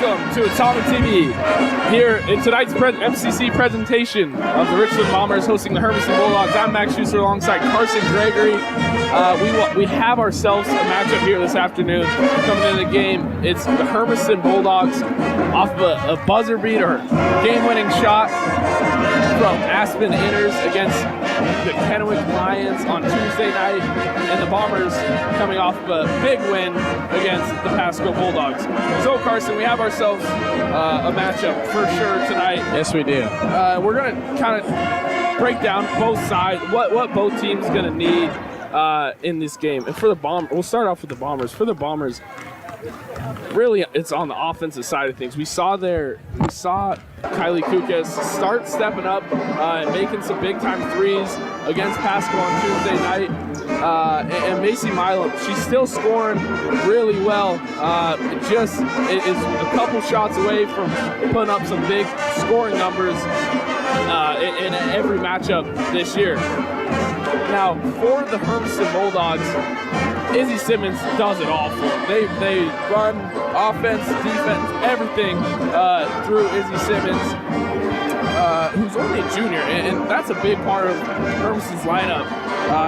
Welcome to Atomic TV here in tonight's MCC presentation of the Richland Bombers hosting the Hermiston Bulldogs. I'm Max Schuster alongside Carson Gregory. We have ourselves a matchup here this afternoon coming into the game. It's the Hermiston Bulldogs off of a buzzer beater, game-winning shot from Aspen Inners against the Kennewick Lions on Tuesday night, and the Bombers coming off of a big win against the Pasco Bulldogs. So, Carson, we have ourselves a matchup for sure tonight. Yes, we do. We're going to kind of break down both sides, what both teams going to need in this game. And for the we'll start off with the Bombers. For the Bombers, really, it's on the offensive side of things. We saw Kylie Kukas start stepping up and making some big-time threes against Pasco on Tuesday night. And Macy Milo, she's still scoring really well. It is a couple shots away from putting up some big scoring numbers in every matchup this year. Now, for the Hermiston Bulldogs, Izzy Simmons does it all for them. They run offense, defense, everything through Izzy Simmons, who's only a junior, and that's a big part of Hermiston's lineup.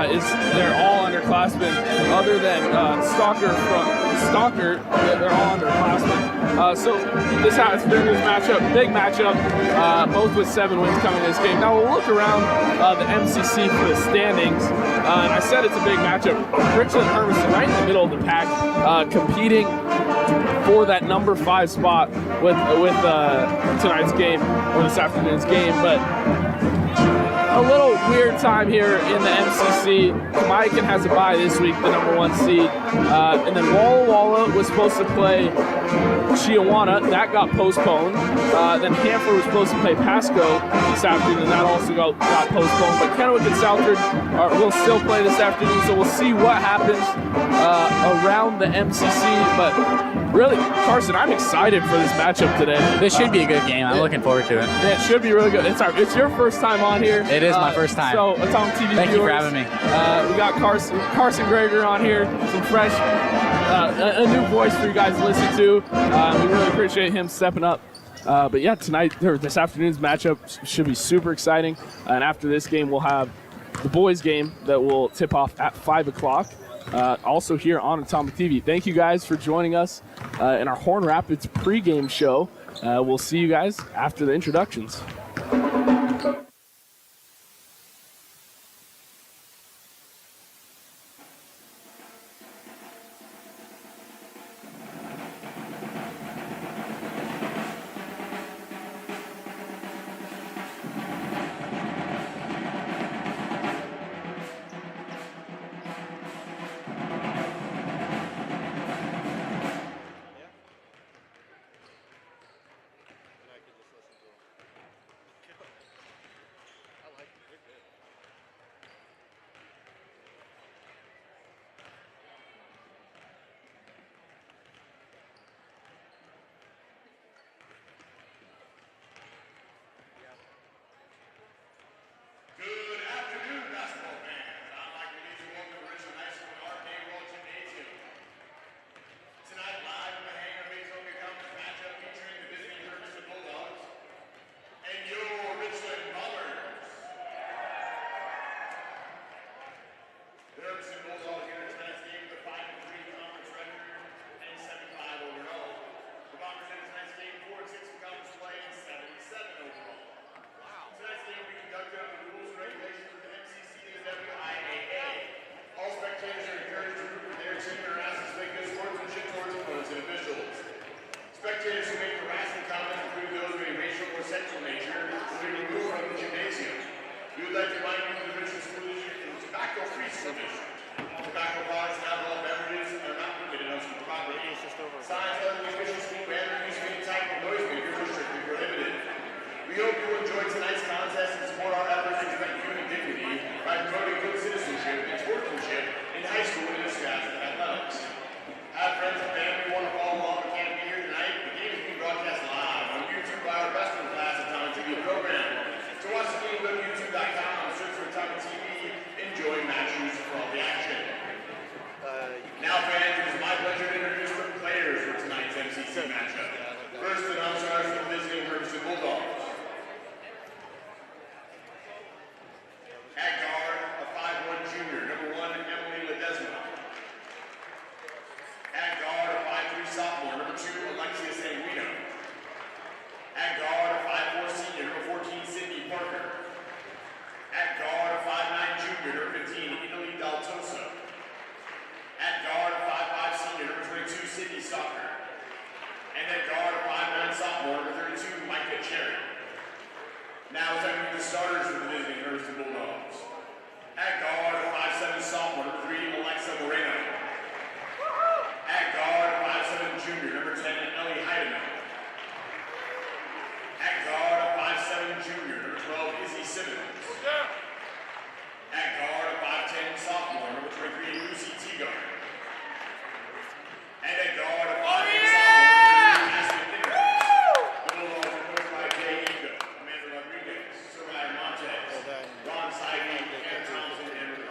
Is they're all underclassmen, other than Stalker, they're all underclassmen. So this afternoon's matchup, big matchup, both with 7 wins coming in this game. Now we'll look around the MCC for the standings, and I said it's a big matchup. Richland Hermiston right in the middle of the pack, competing for that number 5 spot with tonight's game, or this afternoon's game, but a little weird time here in the MCC. Jamaican has a bye this week, the number 1 seed. And then Walla Walla was supposed to play Chiawana. That got postponed. Then Hanford was supposed to play Pasco this afternoon, and that also got postponed. But Kennewick and Southard will still play this afternoon, so we'll see what happens around the MCC. But really, Carson, I'm excited for this matchup today. This should be a good game. I'm looking forward to it. Yeah, it should be really good. It's your first time on here. It is my first time. So, Atomic TV Thank viewers, you for having me. We got Carson Gregory on here, some fresh, a new voice for you guys to listen to. We really appreciate him stepping up. But yeah, this afternoon's matchup should be super exciting. And after this game, we'll have the boys' game that will tip off at 5 o'clock. Also here on Atomic TV. Thank you guys for joining us in our Horn Rapids pregame show. We'll see you guys after the introductions. Spectators who make harassing comments, including those of a racial or sexual nature, will be removed from the gymnasium. We would like to remind you that the Richland School District is a tobacco-free school district. Tobacco products and alcohol beverages are not permitted on school property. Signs other than the official school banner use of any type of noisemakers are strictly prohibited. We hope you will enjoy tonight's contest and support our efforts to protect human dignity by promoting good citizenship and sportsmanship in high school and in scholastic athletics. Have friends and family who want to follow along but can't be here tonight? The game is being broadcast live on YouTube by our Best in Class Atomic TV program. To watch the game, go to youtube.com, search for Atomic TV, enjoy matches for all the action. Now, fans, it is my pleasure to introduce the players for tonight's MCC matchup. First Now it's time to the starters for the visiting Hermiston Bulldogs. At guard, 5'7" sophomore, number 3, Alexa Moreno. At guard, 5'7" junior, number 10, Ellie Heidemann. At guard, 5'7" junior, number 12, Izzy Simmons. At guard, 5'10" sophomore, number 23, Lucy Teagar. And at guard, 5'8" sophomore, number 3, Ashley Nicholas. The Bulldogs are coached by Jay Ego, Amanda Rodriguez, Soraya Montez, Ron Seidel, Ken Thompson, and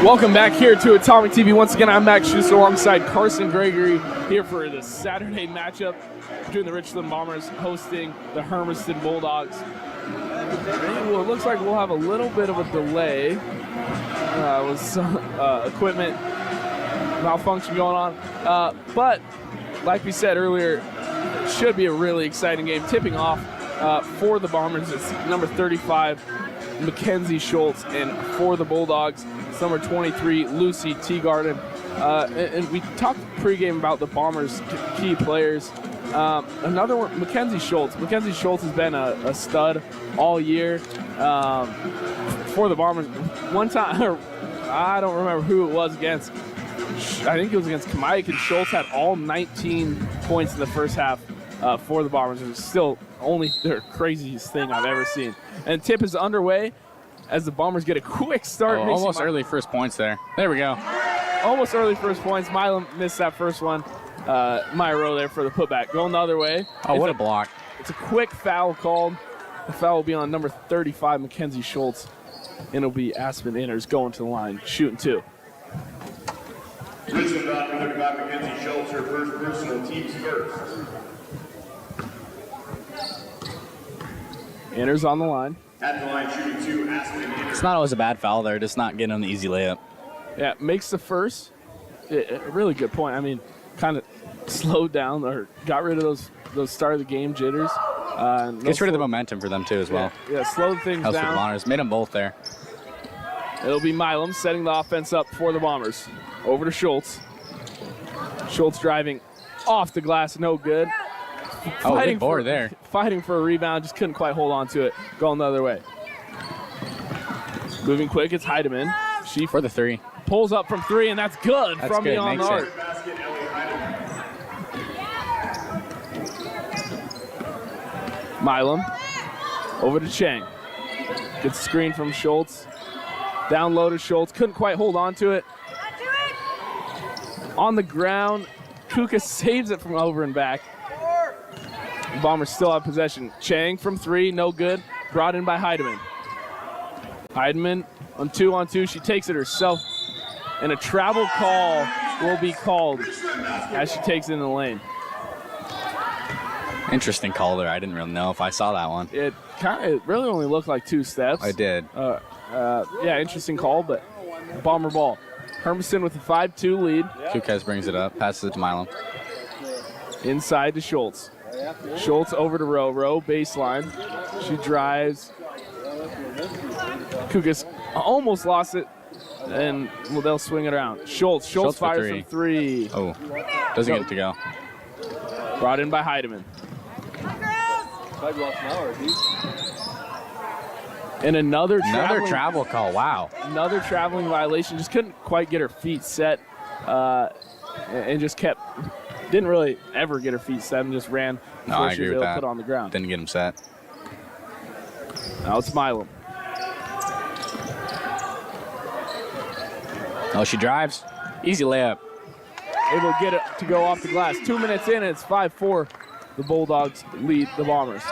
Welcome back here to Atomic TV. Once again, I'm Max Schuster alongside Carson Gregory here for the Saturday matchup between the Richland Bombers hosting the Hermiston Bulldogs. Well, it looks like we'll have a little bit of a delay with some equipment malfunction going on. But like we said earlier, it should be a really exciting game. Tipping off for the Bombers, it's number 35, Mackenzie Schultz, and for the Bulldogs, it's number 23, Lucy Teagarden. And we talked pregame about the Bombers' key players. Another one, Mackenzie Schultz. Mackenzie Schultz has been a stud all year for the Bombers. One time, I don't remember who it was against. I think it was against Kamaic, and Schultz had all 19 points in the first half for the Bombers. It was still only the craziest thing I've ever seen. And tip is underway as the Bombers get a quick start. Almost early first points there. There we go. Almost early first points. Milam missed that first one. Myro there for the putback. Going the other way. Oh, what a block. It's a quick foul called. The foul will be on number 35, Mackenzie Schultz. And it'll be Aspen Inners going to the line, shooting two. Richland number 35, Mackenzie Schultz, her first personal team's first. Inners on the line. At the line, shooting two, Aspen Inners. It's not always a bad foul there, just not getting on the easy layup. Yeah, makes the first. A really good point. I mean, kind of slowed down or got rid of those start of the game jitters. Gets rid of the momentum for them too as well. Yeah, slowed things Helps with the down. Bombers. Made them both there. It'll be Milam setting the offense up for the Bombers. Over to Schultz. Schultz driving off the glass, no good. Oh, big board there. Fighting for a rebound, just couldn't quite hold on to it. Going the other way. Moving quick, it's Heidemann. She For the three. pulls up from three, and that's good. That's from good. beyond the Makes arc. it. Basket, Ellie Heidemann. Milam over to Chang. Gets the screen from Schultz. Down low to Schultz. Couldn't quite hold on to it. On the ground, Kuka saves it from over and back. The Bombers still have possession. Chang from three, no good. Brought in by Heidemann. Heidemann on 2-on-2. She takes it herself. And a travel call will be called as she takes it in the lane. Interesting call there. I didn't really know if I saw that one. It really only looked like 2 steps. I did. Yeah, interesting call, but Bomber ball. Hermiston with a 5-2 lead. Kukes brings it up, passes it to Milam. Inside to Schultz. Schultz over to Rowe. Rowe baseline. She drives. Kukas almost lost it, and they'll swing it around. Schultz fires from three. Oh, doesn't get it to go. Brought in by Heidemann. And another travel call. Wow. Another traveling violation. Just couldn't quite get her feet set, and just didn't really ever get her feet set and just ran. No, I agree with that. Put on the ground. Didn't get him set. Now it's Milam. Oh, she drives. Easy layup. Able to get it to go off the glass. 2 minutes in, and it's 5-4. The Bulldogs lead the Bombers.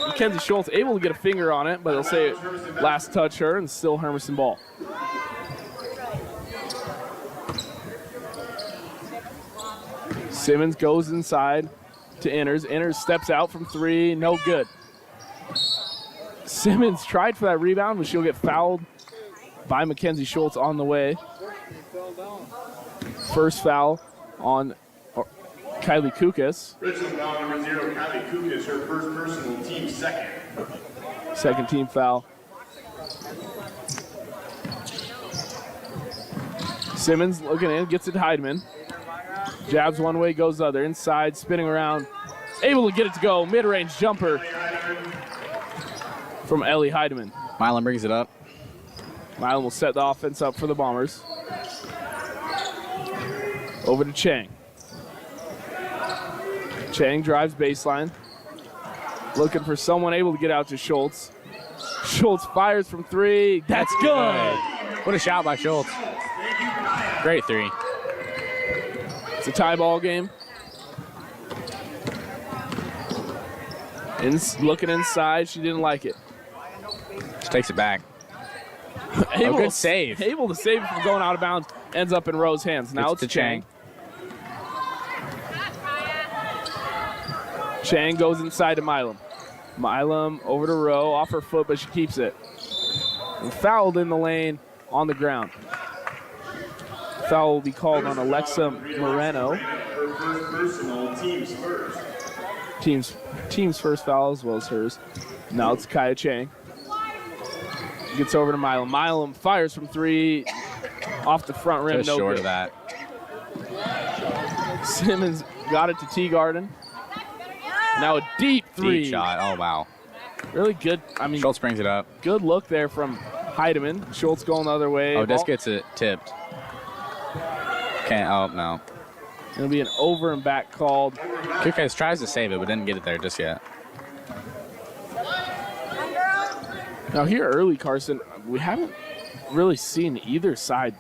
Mackenzie Schultz able to get a finger on it, but they'll say last touch her, and still Hermiston ball. Simmons goes inside to Inners. Inners steps out from three, no good. Simmons tried for that rebound, but she'll get fouled by Mackenzie Schultz on the way. First foul on Kylie Kukas. Richland foul number 0, Kylie Kukas, her first personal team second. Second team foul. Simmons looking in, gets it to Heidemann. Jabs one way, goes the other. Inside, spinning around. Able to get it to go. Mid-range jumper from Ellie Heidemann. Milam brings it up. Milam will set the offense up for the Bombers. Over to Chang. Chang drives baseline. Looking for someone able to get out to Schultz. Schultz fires from three. That's good. What a shot by Schultz. Great three. It's a tie ball game. Looking inside, she didn't like it. She takes it back. Good save. Able to save it from going out of bounds. Ends up in Rowe's hands. Now it's Chang. Chang goes inside to Milam. Milam over to Rowe, off her foot, but she keeps it. And fouled in the lane on the ground. Foul will be called on Alexa Moreno. Team's first foul as well as hers. Now it's Kaya Chang. Gets over to Milam. Milam fires from 3 off the front rim. Just no short good. of that. Simmons got it to Teagarden. Now a deep 3. Deep shot. Oh, wow. Really good. I mean, Schultz brings it up. good look there from Heidemann. Schultz going the other way. Oh, this gets it tipped. Can't. Oh, no. It'll be an over and back called. Kukes tries to save it, but didn't get it there just yet. Now here early, Carson, we haven't really seen either side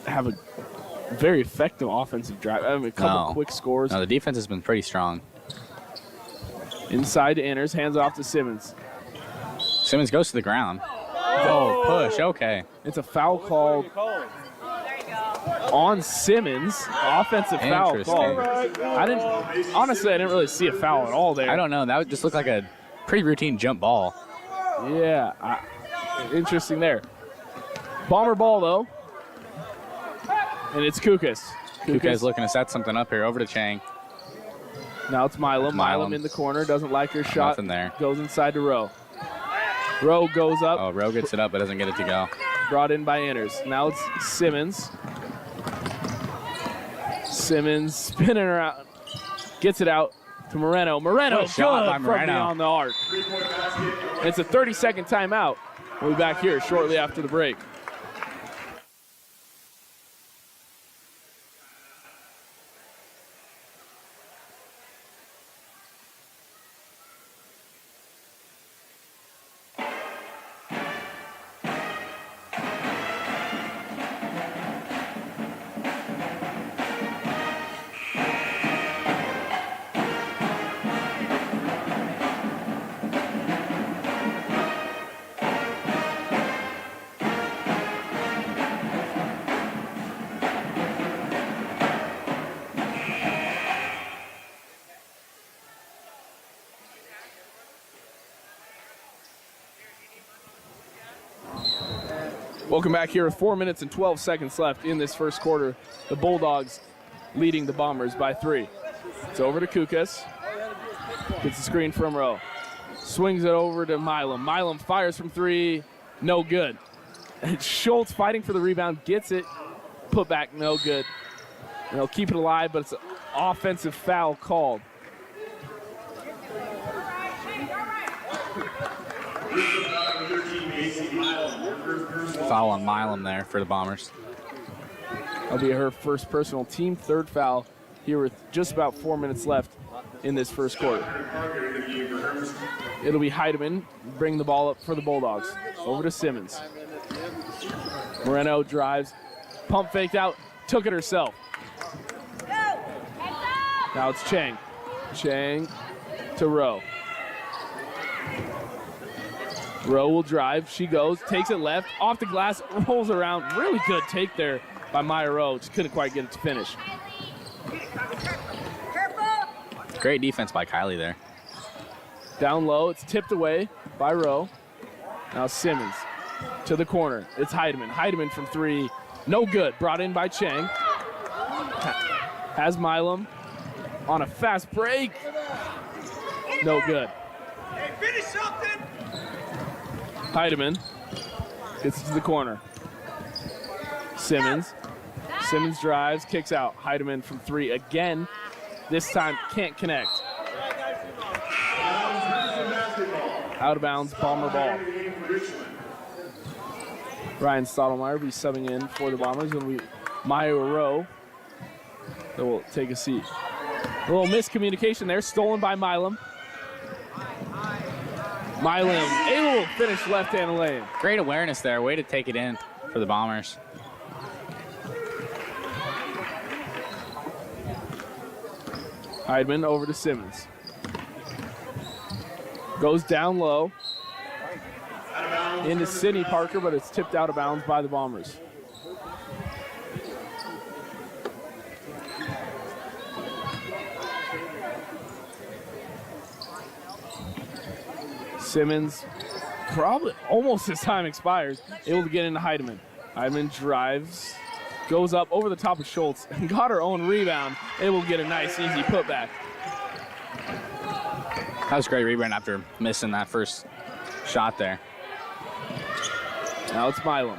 have a very effective offensive drive. I mean, a couple quick scores. No, the defense has been pretty strong. Inside to Inners, hands off to Simmons. Simmons goes to the ground. Oh, push. Okay. It's a foul called on Simmons. Offensive foul called. I didn't really see a foul at all there. I don't know. That would just look like a pretty routine jump ball. Yeah, interesting there. Bomber ball, though. And it's Kukes. Kukes looking to set something up here. Over to Chang. Now it's Milam. Milam in the corner. Doesn't like her shot. Nothing there. Goes inside to Rowe. Rowe goes up. Oh, Rowe gets it up, but doesn't get it to go. Brought in by Inners. Now it's Simmons. Simmons spinning around. Gets it out to Moreno. Moreno, good from beyond the arc. It's a 30-second timeout. We'll be back here shortly after the break. Welcome back here with 4 minutes and 12 seconds left in this first quarter. The Bulldogs leading the Bombers by 3. It's over to Kukes. Gets the screen from Rowe. Swings it over to Milam. Milam fires from 3. No good. And Schultz fighting for the rebound. Gets it. Put back. No good. And they'll keep it alive, but it's an offensive foul called. Foul on Milam there for the Bombers. That'll be her first personal team third foul here with just about 4 minutes left in this first quarter. It'll be Heidemann bringing the ball up for the Bulldogs. Over to Simmons. Moreno drives, pump faked out, took it herself. Now it's Chang. Chang to Rowe. Rowe will drive. She goes, takes it left, off the glass, rolls around. Really good take there by Maya Rowe. Just couldn't quite get it to finish. Great defense by Kylie there. Down low, it's tipped away by Rowe. Now Simmons to the corner. It's Heidemann. Heidemann from 3. No good. Brought in by Chang. Has Milam on a fast break. No good. Hey, finish something! Heidemann gets to the corner. Simmons. Simmons drives, kicks out. Heidemann from 3 again. This time can't connect. Out of bounds, Bomber ball. Ryan Stottlemyre will be subbing in for the Bombers. It'll be Maya Rowe that will take a seat. A little miscommunication there, stolen by Milam. Milam able to finish left-hand lane. Great awareness there. Way to take it in for the Bombers. Heidemann over to Simmons. Goes down low. into Sydney Parker, but it's tipped out of bounds by the Bombers. Simmons, probably almost as time expires, able to get into Heidemann. Heidemann drives, goes up over the top of Schultz, and got her own rebound, able to get a nice, easy putback. That was a great rebound after missing that first shot there. Now it's Milam.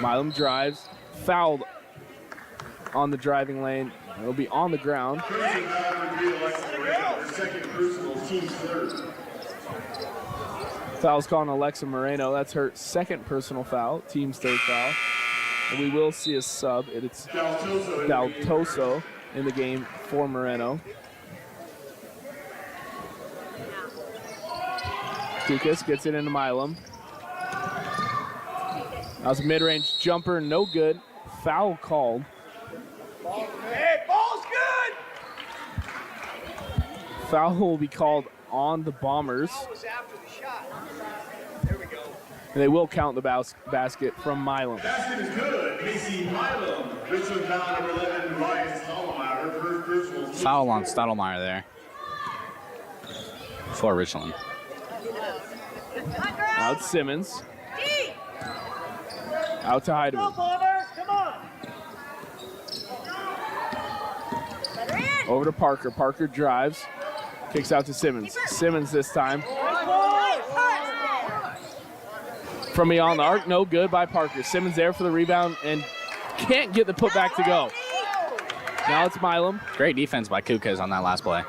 Milam drives, fouled on the driving lane. It'll be on the ground. Foul's called on Alexa Moreno. That's her second personal foul, team's third foul. And we will see a sub. It's Daltoso in the game for Moreno. Kukas gets it into Milam. That was a mid-range jumper, no good. Foul called. Hey, ball's good! Foul will be called on the Bombers. Ball was after the shot. There we go. And they will count the basket from Milam. Basket is good. Casey Milam. Richland foul number 11, Ryan Stottlemyre. First personal. Foul on Stottlemyre there for Richland. Out Simmons. Out to Heidemann. Bombers, come on! Over to Parker. Parker drives. Kicks out to Simmons. Simmons this time. From beyond the arc, no good by Parker. Simmons there for the rebound and can't get the putback to go. Now it's Milam. Great defense by Kukas on that last play.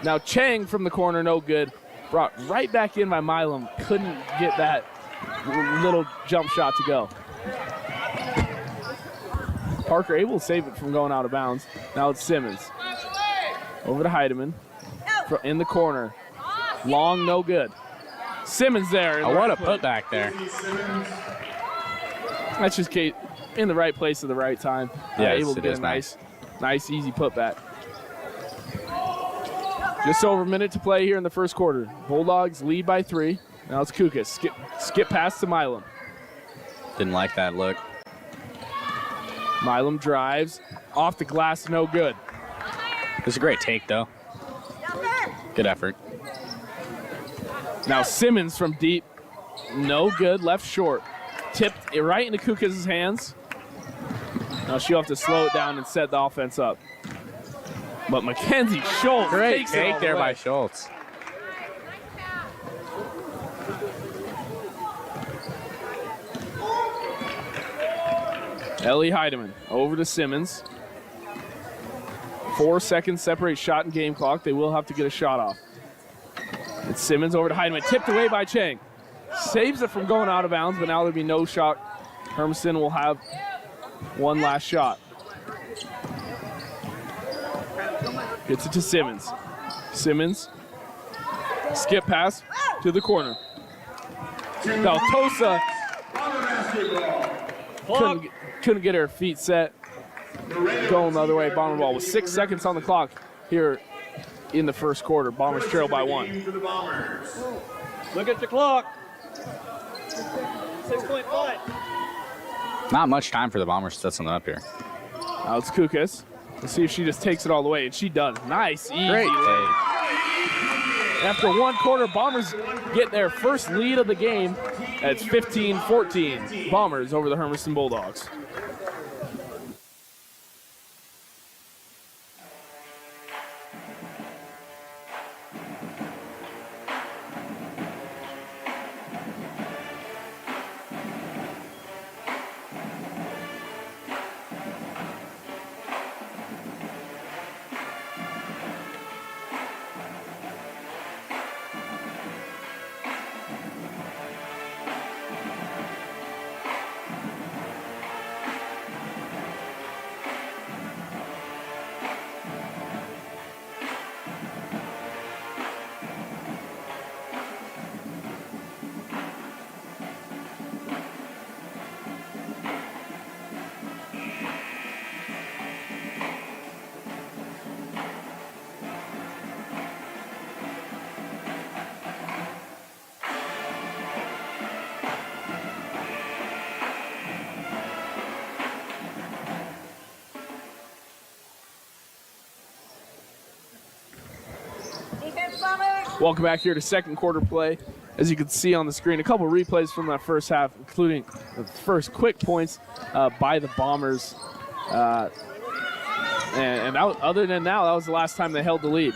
Now Chang from the corner, no good. Brought right back in by Milam. Couldn't get that little jump shot to go. Parker able to save it from going out of bounds. Now it's Simmons. Over to Heidemann. In the corner. Long, no good. Simmons there. Oh, what a putback there. That's just Kate in the right place at the right time. Yes, able to it get is a nice, easy putback. Just over a minute to play here in the first quarter. Bulldogs lead by 3. Now it's Kukas. Skip pass to Milam. Didn't like that look. Milam drives. Off the glass, no good. It's a great take, though. Good effort. Now Simmons from deep. No good, left short. Tipped it right into Kukas' hands. Now she'll have to slow it down and set the offense up. But Mackenzie Schultz Great takes it all take the there way. by Schultz. Ellie Heidemann over to Simmons. 4 seconds separate shot and game clock. They will have to get a shot off. It's Simmons over to Heidemann. Tipped away by Chang. Saves it from going out of bounds, but now there'll be no shot. Hermiston will have one last shot. Gets it to Simmons. Simmons. Skip pass to the corner. Daltosa couldn't get her feet set. Going the other way, Bomber ball with 6 seconds on the clock here in the first quarter. Bombers trail by 1. Look at the clock. 6.5. Not much time for the Bombers to set something up here. Now it's Kukas. Let's see if she just takes it all the way, and she does. Nice, easy. Great lay. take. After 1 quarter, Bombers get their first lead of the game. It's 15-14. Bombers over the Hermiston Bulldogs. Welcome back here to second quarter play. As you can see on the screen, a couple replays from that first half, including the first quick points by the Bombers. And that, other than now, that was the last time they held the lead.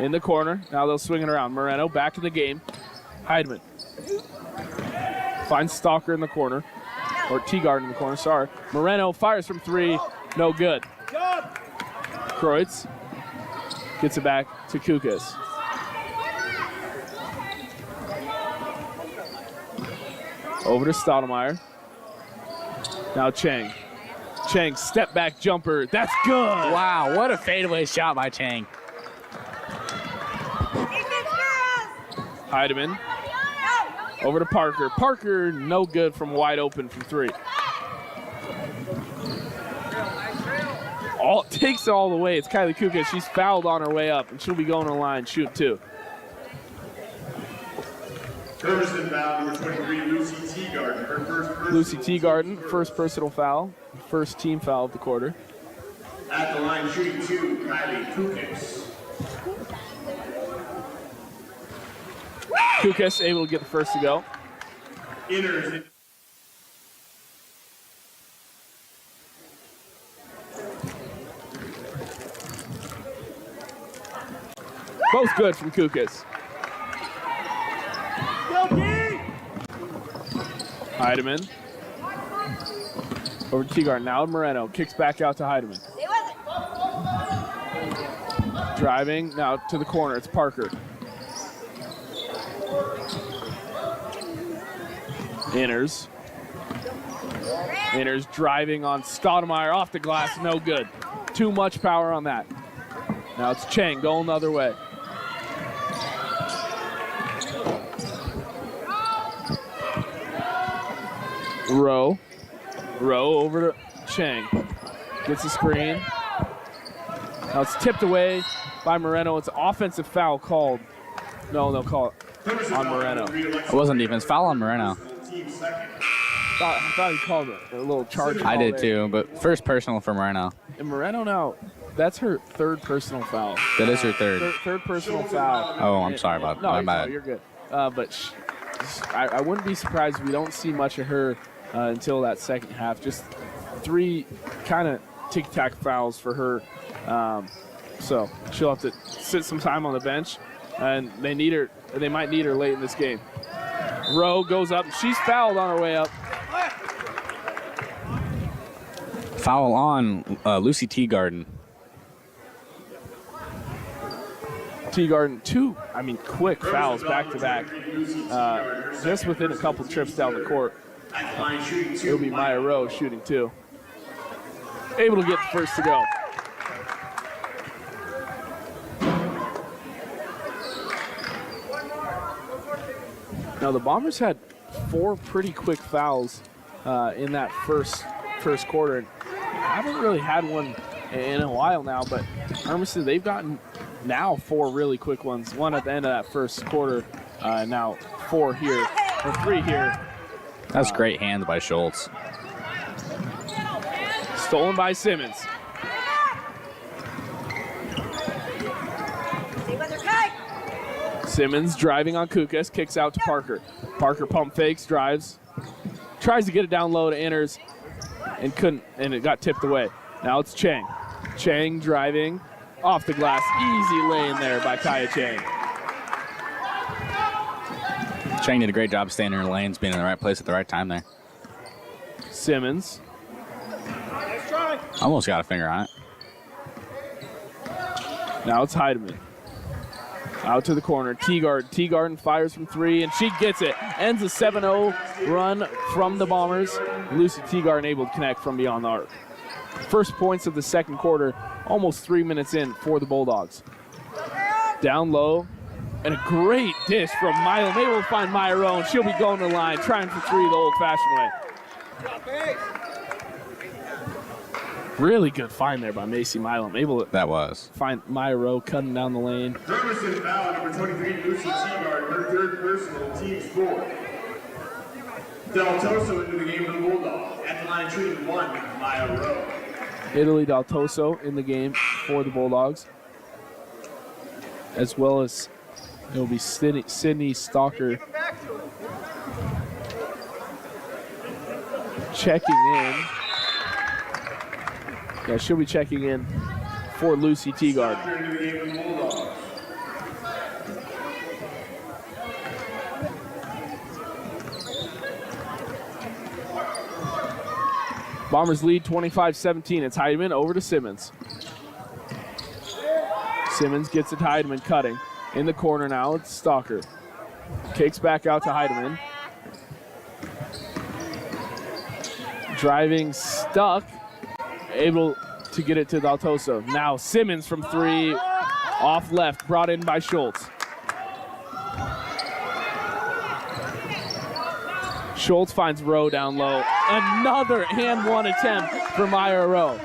In the corner, now they'll swing it around. Moreno back in the game. Heidemann finds Stalker in the corner, or Teagard in the corner, sorry. Moreno fires from three, no good. Kreutz gets it back to Kukas. Over to Stoudemire. Now Chang. Chang, step back jumper. That's good. Wow, what a fadeaway shot by Chang. Heidemann. Over to Parker. Parker, no good from wide open from three. Takes it all the way. It's Kylie Kukas. She's fouled on her way up, and she'll be going to the line, shoot two. Hermiston foul number 23, Lucy Teagarden. Her first personal Lucy Teagarden, first personal foul, first team foul of the quarter. At the line, shooting two, Kylie Kukas. Kukas able to get the first to go. Inners. Both good from Kukas. Heidemann. Over to Teagarden. Now Moreno kicks back out to Heidemann. Driving now to the corner. It's Parker. Inners. Inners driving on Stoudemire off the glass. No good. Too much power on that. Now it's Chang going the other way. Rowe over to Chang. Gets the screen. Now it's tipped away by Moreno. It's an offensive foul called. No, they'll call it on Moreno. It wasn't defense. Foul on Moreno. I thought he called it a little charge. I did too, but first personal for Moreno. And Moreno now, that's her third personal foul. That is her third. Third personal foul. Oh, I'm sorry about that. My bad. No, you're good. But I wouldn't be surprised if we don't see much of her until that second half. Just three kind of tic-tac fouls for her. So she'll have to sit some time on the bench, and they need her. They might need her late in this game. Rowe goes up. She's fouled on her way up. Foul on Lucy Teagarden. Teagarden, two, quick fouls back to back. Just within a couple trips down the court. It'll be Maya Rowe shooting two. Able to get the first to go. Now the Bombers had four pretty quick fouls in that first quarter. And I haven't really had one in a while now, but Hermiston, they've gotten now four really quick ones. One at the end of that first quarter, now four here, or three here. That's great hands by Schultz. Stolen by Simmons. Simmons driving on Kukas, kicks out to Parker. Parker pump fakes, drives, tries to get it down low to Inners, and couldn't, and it got tipped away. Now it's Chang. Chang driving off the glass. Easy lane there by Kaya Chang. Chang did a great job staying in her lanes, being in the right place at the right time there. Simmons. Almost got a finger on it. Now it's Heidemann. Out to the corner. Teagarden fires from three, and she gets it. Ends a 7-0 run from the Bombers. Lucy Teagarden able to connect from beyond the arc. First points of the second quarter, almost 3 minutes in for the Bulldogs. Down low, and a great dish from Milam. Able to find Maya Rowe, and she'll be going to the line, trying for three the old-fashioned way. Really good find there by Macy Milam. Able to find Maya Rowe cutting down the lane. Hermiston foul number 23, Lucy Teagarden, her third personal, team score. Del Toso into the game for the Bulldogs. At the line shooting one, Maya Rowe. Italy Del Toso in the game for the Bulldogs, as well as it'll be Sydney Stalker checking in. Yeah, she'll be checking in for Lucy Teagard. Bombers lead 25-17. It's Heidemann over to Simmons. Simmons gets it to Heidemann, cutting. In the corner now, it's Stalker. Kicks back out to Heidemann. Driving, stuck. Able to get it to Daltoso. Now Simmons from three, off left, brought in by Schultz. Schultz finds Rowe down low. Another and one attempt for Myra Rowe.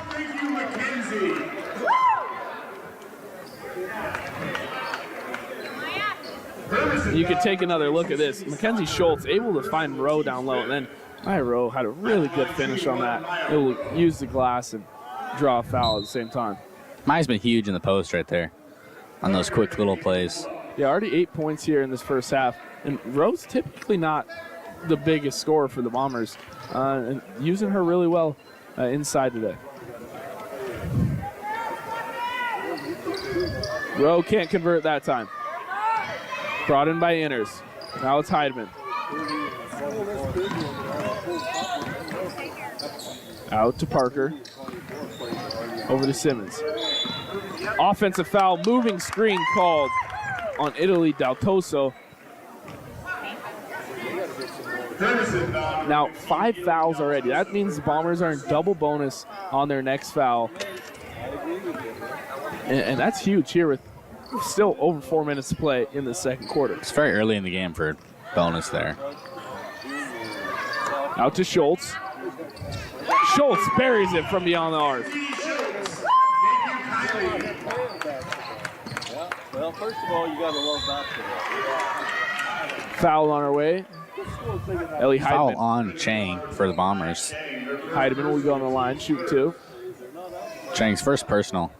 You could take another look at this. Mackenzie Schultz able to find Rowe down low, and then Myra Rowe had a really good finish on that. Able to use the glass and draw a foul at the same time. Maya's been huge in the post right there on those quick little plays. Yeah, already 8 points here in this first half. And Rowe's typically not the biggest scorer for the Bombers, and using her really well inside today. Rowe can't convert that time. Brought in by Inners. Now it's Heidemann. Out to Parker. Over to Simmons. Offensive foul, moving screen called on Italy Daltoso. Now 5 fouls already. That means the Bombers are in double bonus on their next foul. And that's huge here with still over 4 minutes to play in the second quarter. It's very early in the game for bonus there. Out to Schultz. Schultz buries it from beyond the arc. Well, first of all, you got to love basketball. Foul on our way. Ellie Foul Heidemann. on Chang for the Bombers. Heidemann will go on the line, shoot two. Chang's first personal.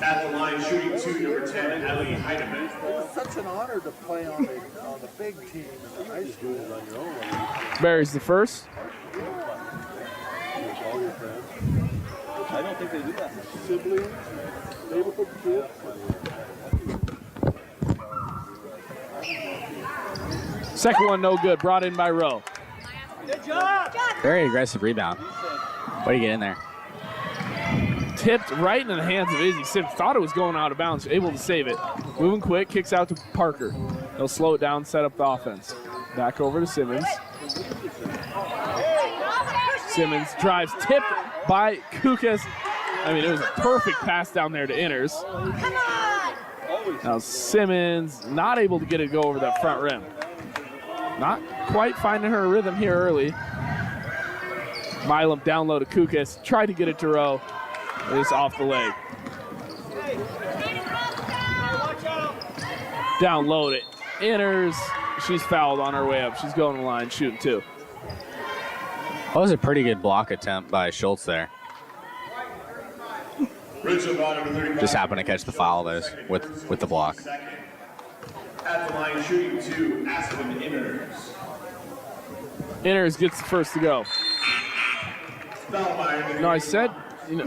At the line, shooting two, number 10, Ellie Heidemann. It's such an honor to play on the big team in the high school on your own. Buries the first. All your friends. I don't think they do that much. Siblings, neighborhood kids. Second one, no good. Brought in by Rowe. Good job. Very aggressive rebound. Way to get in there. Tipped right in the hands of Izzy Simmons. Thought it was going out of bounds. Able to save it. Moving quick. Kicks out to Parker. He'll slow it down, set up the offense. Back over to Simmons. Simmons drives. Tipped by Kukas. I mean, it was a perfect pass down there to Inners. Now Simmons not able to get it go over that front rim. Not quite finding her rhythm here early. Milam down low to Kukas. Tried to get it to Rowe. It's off the leg. Down low to Inners. She's fouled on her way up. She's going to the line, shooting two. That was a pretty good block attempt by Schultz there. Just happened to catch the foul there with the block. At the line, shooting two, Aspen Inners. Inners gets the first to go. Foul by No, I said,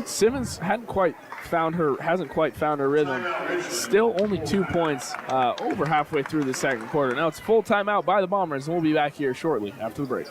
Simmons hasn't quite found her rhythm. Still only 2 points over halfway through the second quarter. Now it's full timeout by the Bombers, and we'll be back here shortly after the break.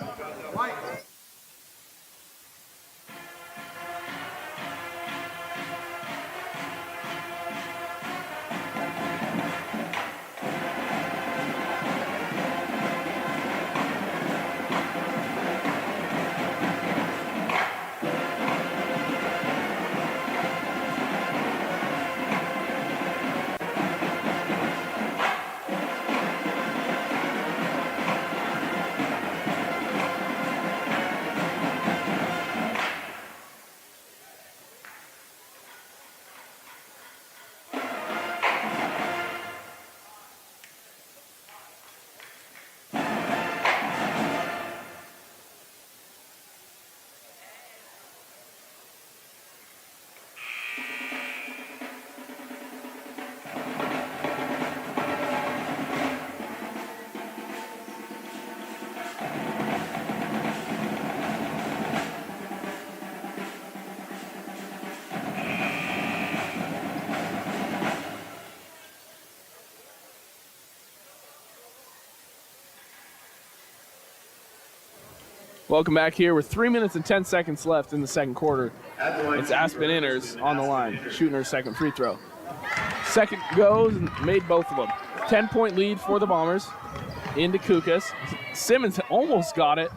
Welcome back here with 3 minutes and 10 seconds left in the second quarter. It's Aspen Inners on the line, shooting her second free throw. Second goes and made both of them. 10-point lead for the Bombers. Into Kukas. Simmons almost got it.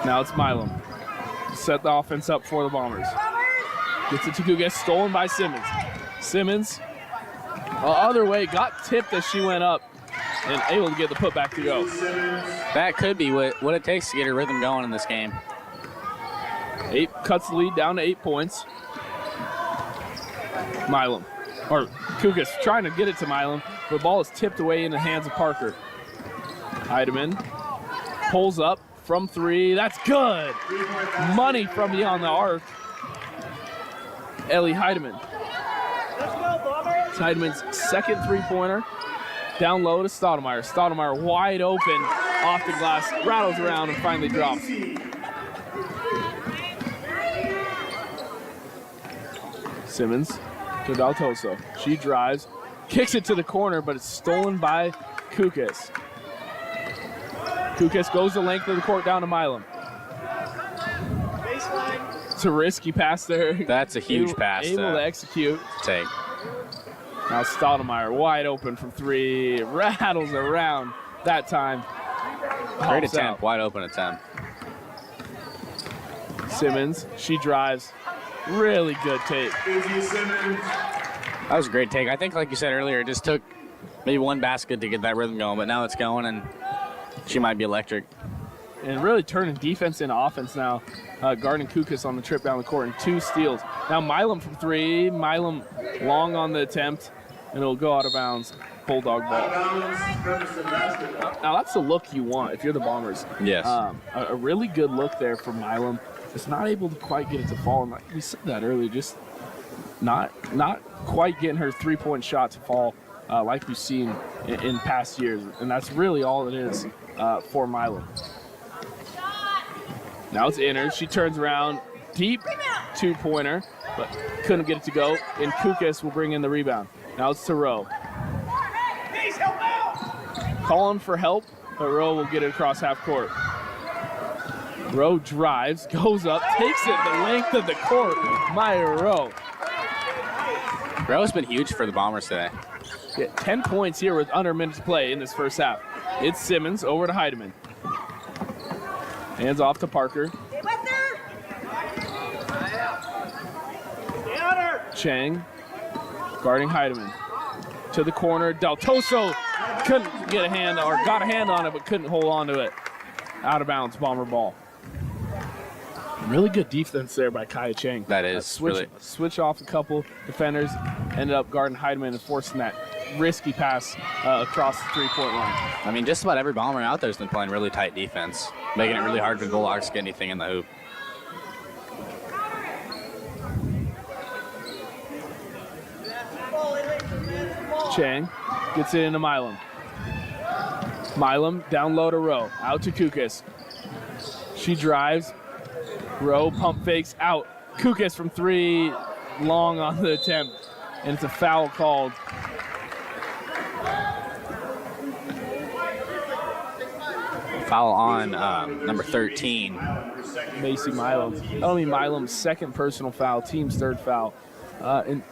Now it's Milam. Set the offense up for the Bombers. Gets it to Kukas, stolen by Simmons. Simmons, other way, got tipped as she went up and able to get the putback to go. That could be what it takes to get her rhythm going in this game. 8 cuts the lead down to 8 points. Milam, or Kukas trying to get it to Milam. The ball is tipped away in the hands of Parker. Heidemann pulls up from 3. That's good. Money from beyond the arc. Ellie Heidemann. It's Heidemann's second three-pointer. Down low to Stoudemire. Stoudemire wide open off the glass, rattles around and finally drops. Simmons to Daltoso. She drives, kicks it to the corner, but it's stolen by Kukas. Kukas goes the length of the court down to Milam. It's a risky pass there. That's a huge pass. Able to execute. Take. Now Stoudemire wide open from 3. Rattles around that time. Great Hops attempt, out. wide open attempt. Simmons, she drives. Really good take. That was a great take. I think, like you said earlier, it just took maybe one basket to get that rhythm going, but now it's going, and she might be electric. And really turning defense into offense now. Guarding Kukas on the trip down the court and 2 steals. Now Milam from 3. Milam long on the attempt, and it'll go out of bounds. Bulldog ball. Now that's the look you want if you're the Bombers. Yes. A really good look there for Milam. Just not able to quite get it to fall. And like we said that earlier, just not quite getting her three-point shot to fall like we've seen in past years. And that's really all it is for Milam. Now it's Inners. She turns around, deep 2-pointer, but couldn't get it to go. And Kukas will bring in the rebound. Now it's to Rowe. Calling for help, but Rowe will get it across half court. Rowe drives, goes up, takes it the length of the court. Maya Rowe. Rowe's been huge for the Bombers today. Yeah, 10 points here with under a minute to play in this first half. It's Simmons over to Heidemann. Hands off to Parker. Chang guarding Heidemann. To the corner. Daltoso couldn't get a hand, or got a hand on it, but couldn't hold on to it. Out of bounds, Bomber ball. Really good defense there by Kaya Chang. That is Switch off a couple defenders, ended up guarding Heidemann and forcing that risky pass across the three-point line. I mean, just about every Bomber out there has been playing really tight defense, making it really hard for the Bulldogs to get anything in the hoop. Chang gets it into Milam. Milam down low to Rowe. Out to Kukas. She drives. Rowe pump fakes out. Kukas from 3, long on the attempt. And it's a foul called. Foul on number 13. Macy Milam. That'll be Milam's second personal foul, team's third foul. And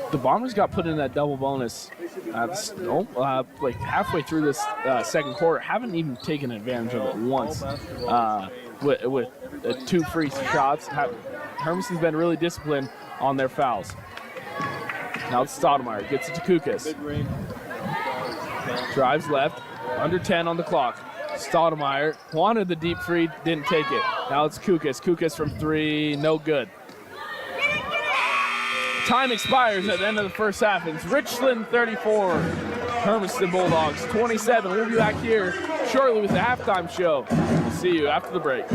the Bombers got put in that double bonus like halfway through this second quarter. Haven't even taken advantage of it once with 2 free shots. Hermiston's been really disciplined on their fouls. Now it's Stoudemire, gets it to Kukas. Drives left, under 10 on the clock. Stoudemire wanted the deep free, didn't take it. Now it's Kukas. Kukas from 3, no good. Time expires at the end of the first half. It's Richland 34, Hermiston Bulldogs 27. We'll be back here shortly with the halftime show. We'll see you after the break.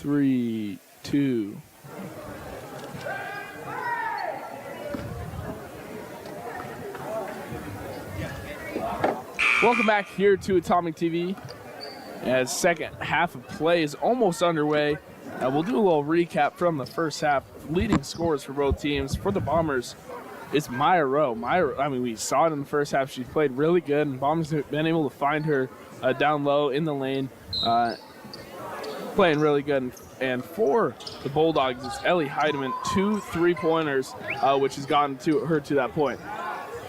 3, 2. Welcome back here to Atomic TV as second half of play is almost underway. We'll do a little recap from the first half. Leading scores for both teams. For the Bombers, it's Maya Rowe. We saw it in the first half. She played really good, and Bombers have been able to find her down low in the lane, playing really good. And for the Bulldogs, it's Ellie Heidemann, 2 3-pointers, which has gotten her to that point.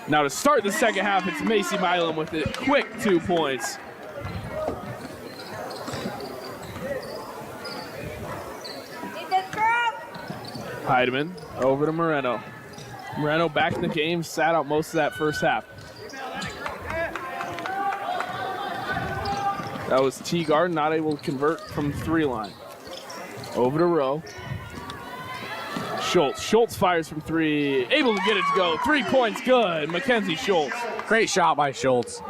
Now to start the second half, it's Macy Milam with a quick 2 points. Heidemann over to Moreno. Moreno back in the game, sat out most of that first half. That was Teagarden, not able to convert from the 3 line. Over to Rowe. Schultz fires from 3, able to get it to go. 3 points, good. Mackenzie Schultz. Great shot by Schultz.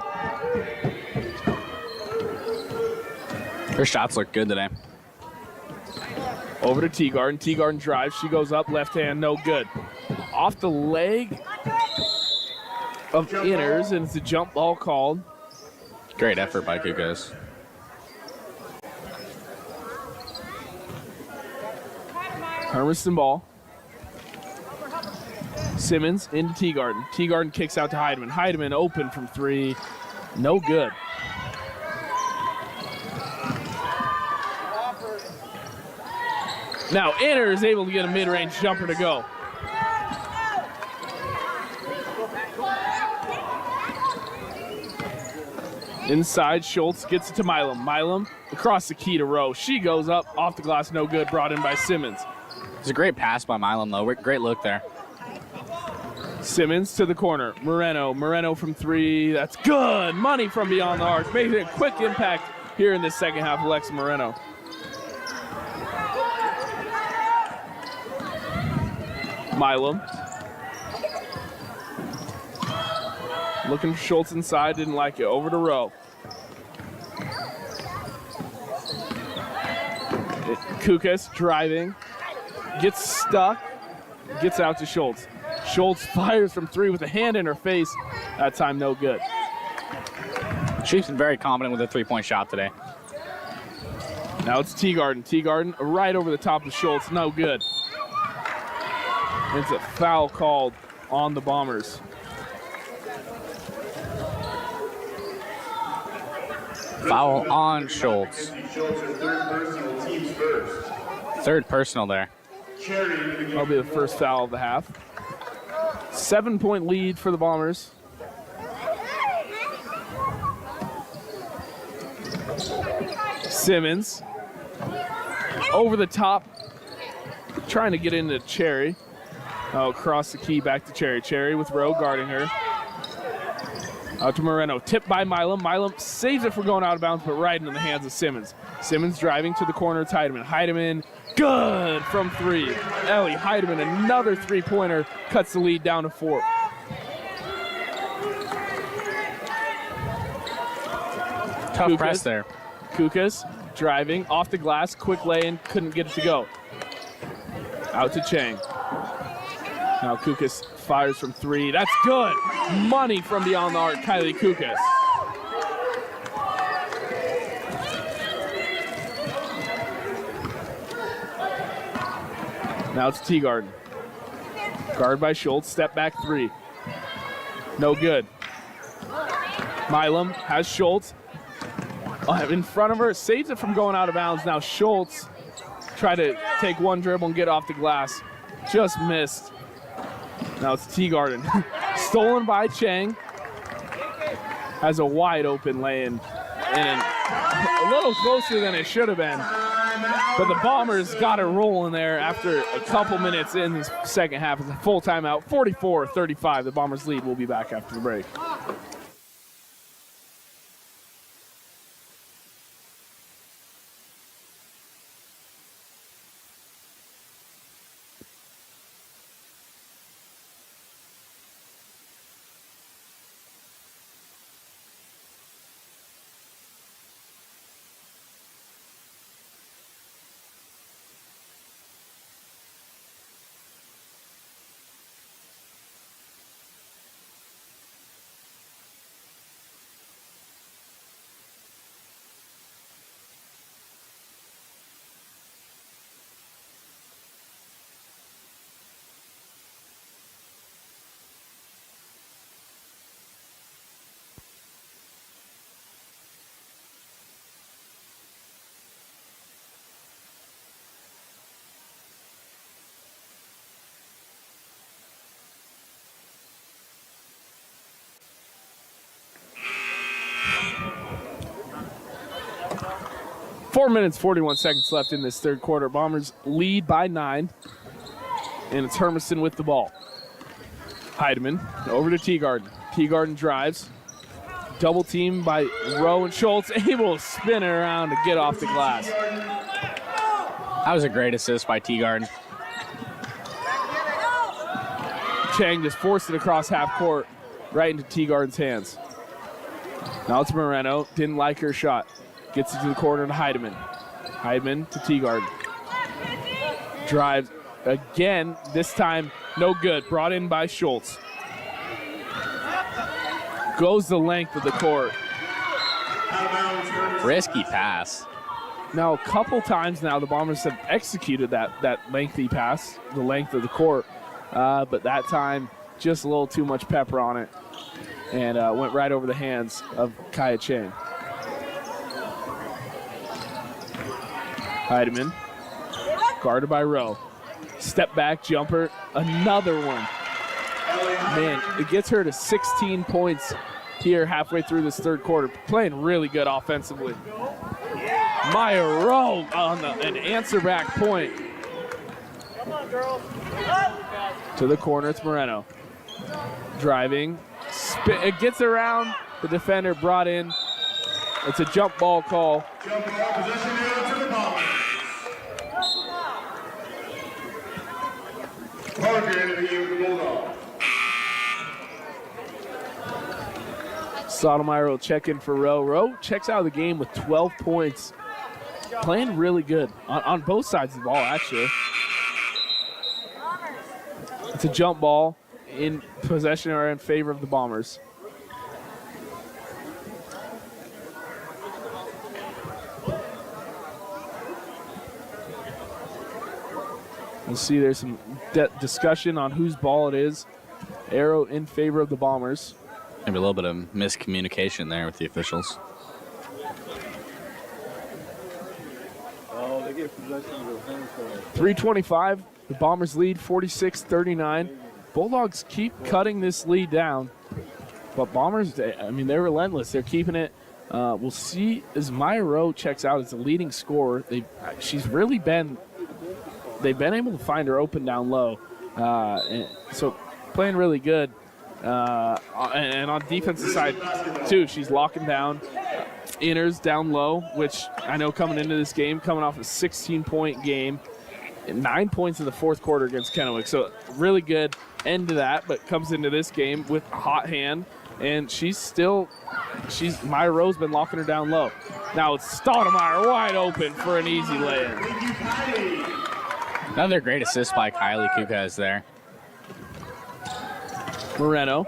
Her shots look good today. Over to Teagarden. Teagarden drives. She goes up, left hand, no good. Off the leg of Inners, and it's a jump ball called. Great effort by Kukas. Hermiston ball. Simmons into Teagarden. Teagarden kicks out to Heidemann. Heidemann open from 3. No good. Now Inner is able to get a mid-range jumper to go. Inside, Schultz gets it to Milam. Milam across the key to Rowe. She goes up, off the glass, no good, brought in by Simmons. It's a great pass by Milam, though. Great look there. Simmons to the corner. Moreno from 3. That's good. Money from beyond the arc. Making a quick impact here in the second half, Alexa Moreno. Milam. Looking for Schultz inside, didn't like it. Over to Rowe. Kukas driving. Gets stuck. Gets out to Schultz. Schultz fires from 3 with a hand in her face. That time, no good. She's been very confident with a 3-point shot today. Now it's Teagarden. Teagarden right over the top of Schultz. No good. It's a foul called on the Bombers. Foul on Schultz. Third personal there. That'll be the first foul of the half. 7-point lead for the Bombers. Simmons over the top, trying to get into Cherry. Oh, across the key, back to Cherry. Cherry with Rowe guarding her. Out to Moreno, tipped by Milam. Milam saves it from going out of bounds, but right into the hands of Simmons. Simmons driving to the corner, it's Heidemann. Heidemann, good from 3. Ellie Heidemann, another 3-pointer, cuts the lead down to 4. Tough press there. Kukas driving off the glass, quick lay-in, couldn't get it to go. Out to Chang. Now Kukas fires from 3. That's good. Money from beyond the arc, Kylie Kukas. Now it's Teagarden. Guard by Schultz, step back 3. No good. Milam has Schultz. In front of her, saves it from going out of bounds. Now Schultz tried to take one dribble and get off the glass. Just missed. Now it's Teagarden. Stolen by Chang. Has a wide open lane. And a little closer than it should have been. But the Bombers got it rolling there after a couple minutes in the second half. It's a full timeout, 44-35. The Bombers lead. We'll be back after the break. 4 minutes, 41 seconds left in this third quarter. Bombers lead by 9. And it's Hermiston with the ball. Heidemann over to Teagarden. Teagarden drives. Double team by Rowe and Schultz. Able to spin it around to get off the glass. That was a great assist by Teagarden. Chang just forced it across half court right into Teagarden's hands. Now it's Moreno. Didn't like her shot. Gets it to the corner to Heidemann. Heidemann to Teagarden. Drives again. This time, no good. Brought in by Schultz. Goes the length of the court. Risky pass. Now, a couple times now, the Bombers have executed that lengthy pass, the length of the court. But that time, just a little too much pepper on it. And went right over the hands of Kaya Chang. Heidemann, guarded by Rowe. Step back jumper, another one. Man, it gets her to 16 points here halfway through this third quarter. Playing really good offensively. Maya Rowe on an answer back point. Come on, girls. To the corner, it's Moreno. Driving, it gets around the defender, brought in. It's a jump ball call. Jump ball, possession to the Bombers. Parker into the game with the Bulldogs. Sotomayor will check in for Rowe. Rowe checks out of the game with 12 points. Playing really good on both sides of the ball, actually. It's a jump ball in possession or in favor of the Bombers. We'll see there's some discussion on whose ball it is. Arrow in favor of the Bombers. Maybe a little bit of miscommunication there with the officials. Oh, they get possession of the hands. 3:25. The Bombers lead 46-39. Bulldogs keep cutting this lead down. But Bombers, I mean, they're relentless. They're keeping it. We'll see as Maya Rowe checks out as the leading scorer. She's really been, they've been able to find her open down low. And so playing really good. And on defensive side, too, she's locking down inners down low, which I know coming into this game, coming off a 16-point game, 9 points in the fourth quarter against Kennewick. So really good end to that, but comes into this game with a hot hand, and Maya Rowe's been locking her down low. Now it's Stoudemire wide open for an easy layup. Another great assist by Kylie Kukas there. Moreno.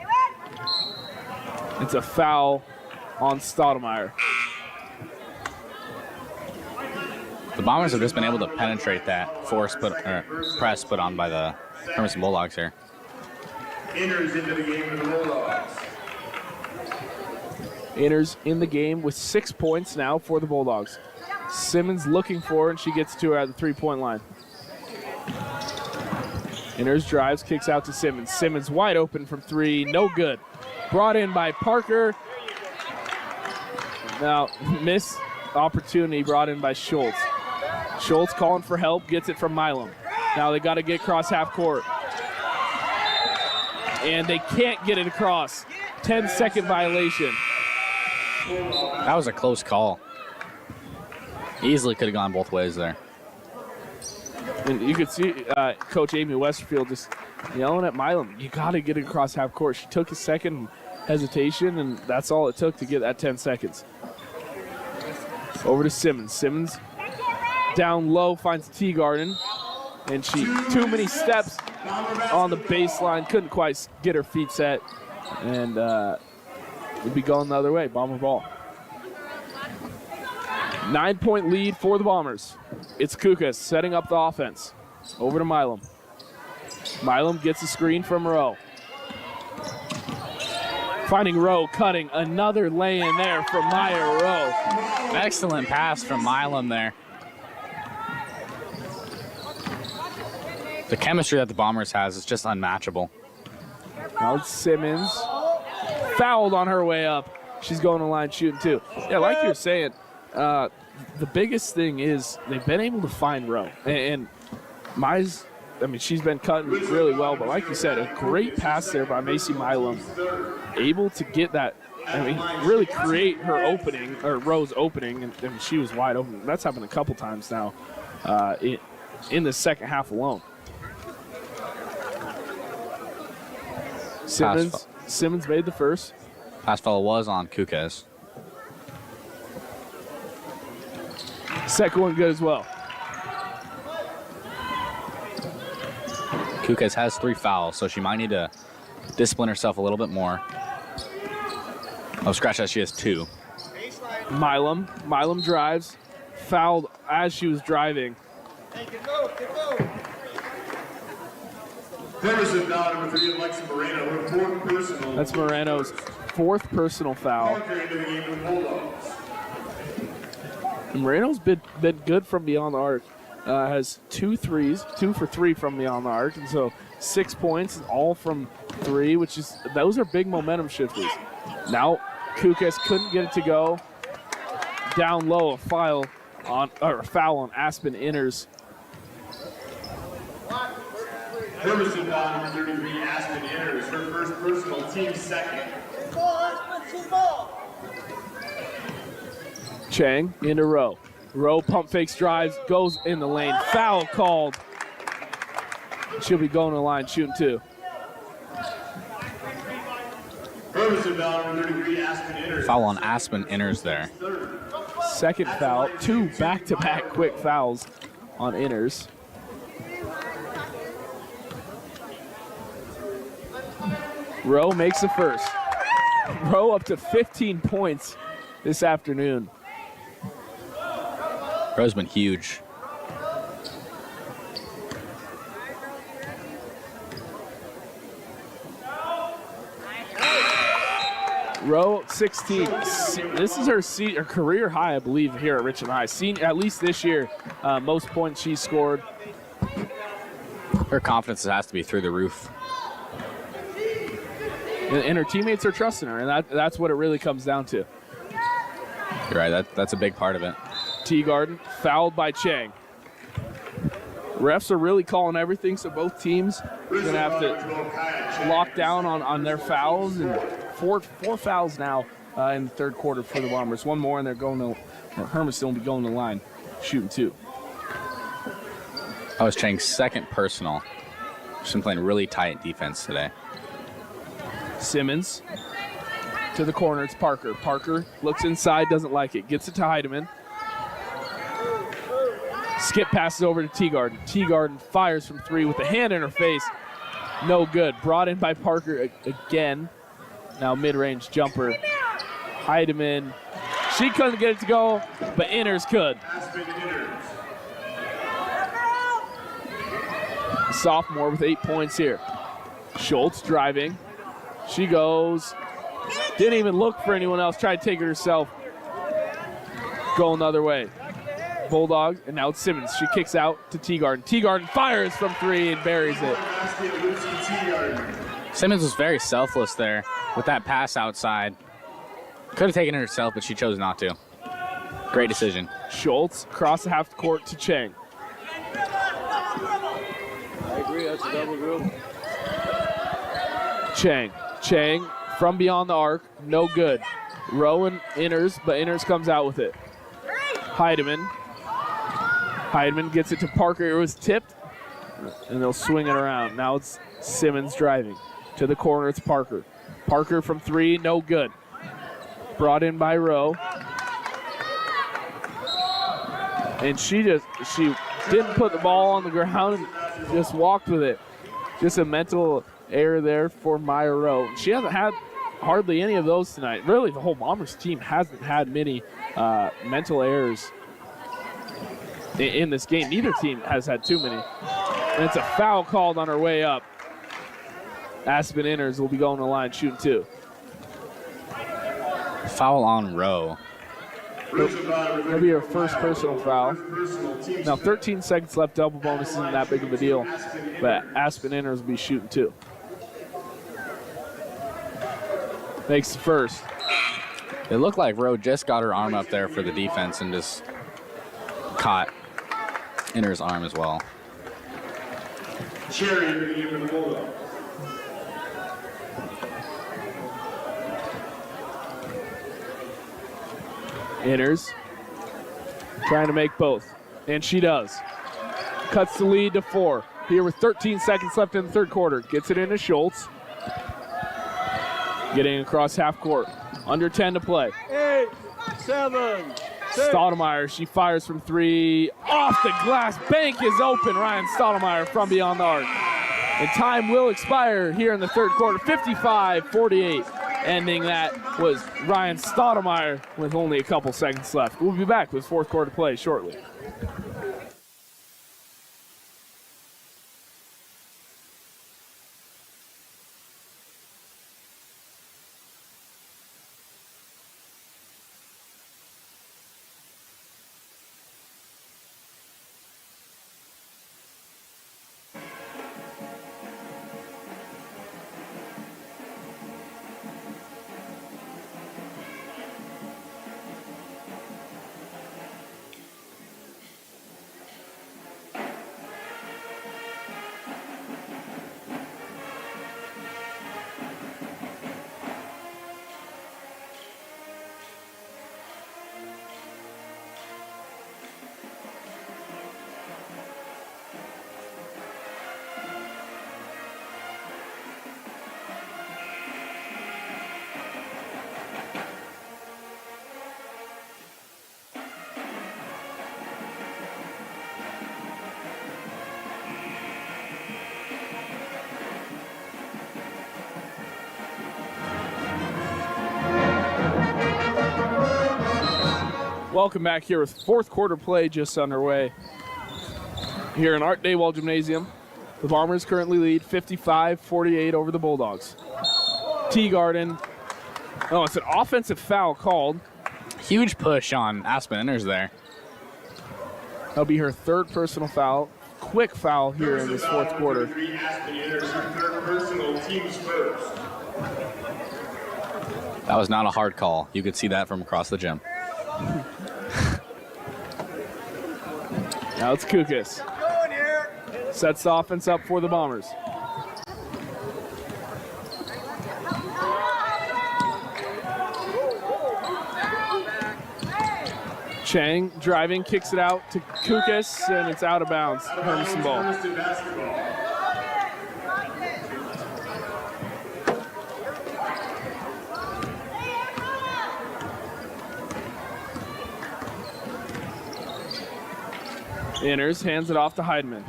It's a foul on Stoudemire. The Bombers have just been able to penetrate that press put on by the Hermiston Bulldogs here. Enters into the game with the Bulldogs. Enters in the game with 6 points now for the Bulldogs. Simmons looking for her, and she gets to her at the three-point line. Enters, drives, kicks out to Simmons. Simmons wide open from three, no good. Brought in by Parker. Now, missed opportunity brought in by Schultz. Schultz calling for help, gets it from Milam. Now they got to get across half court. And they can't get it across. 10-second violation. That was a close call. Easily could have gone both ways there. And you could see Coach Amy Westerfield just yelling at Milam, you got to get it across half court. She took a second hesitation, and that's all it took to get that 10 seconds. Over to Simmons. Simmons down low, finds Teagarden, and she too many steps on the baseline, couldn't quite get her feet set, and would be going the other way. Bomber ball. 9-point lead for the Bombers. It's Kukas setting up the offense. Over to Milam. Milam gets a screen from Rowe. Finding Rowe, cutting another lay-in there from Maya Rowe. Excellent pass from Milam there. The chemistry that the Bombers has is just unmatchable. Now it's Simmons. Fouled on her way up. She's going to line shooting too. Yeah, like you're saying, the biggest thing is they've been able to find Rowe. And Mize, I mean, she's been cutting really well, but like you said, a great pass there by Macy Milam, able to get that, I mean, really create her opening, or Rowe's opening, and she was wide open. That's happened a couple times now in the second half alone. Simmons made the first. Pass foul was on Kukes. Second one good as well. Kukes has 3 fouls, so she might need to discipline herself a little bit more. Oh, scratch that, she has 2. Milam drives, fouled as she was driving. Hermiston now number 3, Alexa Moreno, her 4th personal. That's Moreno's 4th personal foul. Parker into the game with Bulldogs. And Moreno's been good from beyond the arc. Has 2 threes, 2 for 3 from beyond the arc, and so 6 points, all from 3, which is, those are big momentum shifters. Now Kukes couldn't get it to go. Down low, a foul on Aspen Inners. Hermiston now number 33, Aspen Inners, her first personal, team second. Chang into Rowe. Rowe pump fakes, drives, goes in the lane. Foul called. She'll be going to the line, shooting 2. Hermiston now number 33, Aspen Inners. Foul on Aspen Inners there. Second foul, 2 back-to-back quick fouls on Inners. Rowe makes the first. Rowe up to 15 points this afternoon. Rowe's been huge. Rowe, 16. This is her career high, I believe, here at Richland High. At least this year, most points she's scored. Her confidence has to be through the roof. And her teammates are trusting her, and that's what it really comes down to. You're right, that's a big part of it. Teagarden fouled by Chang. Refs are really calling everything, so both teams are going to have to lock down on their fouls. And four fouls now in the third quarter for the Bombers. One more, and they're going to, or Hermiston will be going to the line, shooting 2. That was Chang's second personal. She's been playing really tight defense today. Simmons to the corner. It's Parker. Parker looks inside, doesn't like it. Gets it to Heidemann. Skip passes over to Teagarden. Teagarden fires from 3 with a hand in her face. No good. Brought in by Parker again. Now mid-range jumper. Heidemann. She couldn't get it to go, but Inners could. Sophomore with 8 points here. Schultz driving. She goes. Didn't even look for anyone else. Tried to take it herself. Going the other way. Bulldogs, and now it's Simmons. She kicks out to Teagarden. Teagarden fires from 3 and buries it. Simmons was very selfless there with that pass outside. Could have taken it herself, but she chose not to. Great decision. Schultz across the half court to Chang. I agree, that's a double group. Chang from beyond the arc, no good. Rowan Inners, but Inners comes out with it. Heidemann gets it to Parker. It was tipped, and they'll swing it around. Now it's Simmons driving. To the corner, it's Parker. Parker from 3, no good. Brought in by Rowe. And she didn't put the ball on the ground and just walked with it. Just a mental error there for Maya Rowe. She hasn't had hardly any of those tonight. Really, the whole Bombers team hasn't had many mental errors in this game. Neither team has had too many. And it's a foul called on her way up. Aspen Inners will be going to the line shooting 2. Foul on Rowe. That'll be her first personal foul. Now 13 seconds left, double bonus isn't that big of a deal, but Aspen Inners will be shooting 2. Makes the first. It looked like Rowe just got her arm up there for the defense and just caught Inner's arm as well. Cherry in the game for the Bulldogs. Inners trying to make both, and she does. Cuts the lead to 4. Here with 13 seconds left in the third quarter. Gets it into Schultz. Getting across half court. Under 10 to play. 8, 7, 6. Stoudemire, she fires from 3. Off the glass. Bank is open. Ryan Stoudemire from beyond the arc. And time will expire here in the third quarter. 55-48. Ending that was Ryan Stoudemire with only a couple seconds left. We'll be back with fourth quarter play shortly. Welcome back here with fourth quarter play just underway here in Art Dawald Gymnasium. The Bombers currently lead 55-48 over the Bulldogs. Teagarden, it's an offensive foul called. Huge push on Aspen Inners there. That'll be her third personal foul. Quick foul here in this fourth quarter. That was not a hard call. You could see that from across the gym. Now it's Kukas. Sets the offense up for the Bombers. Chang driving, kicks it out to Kukas, and it's out of bounds. Hermiston ball. Inners hands it off to Heidemann.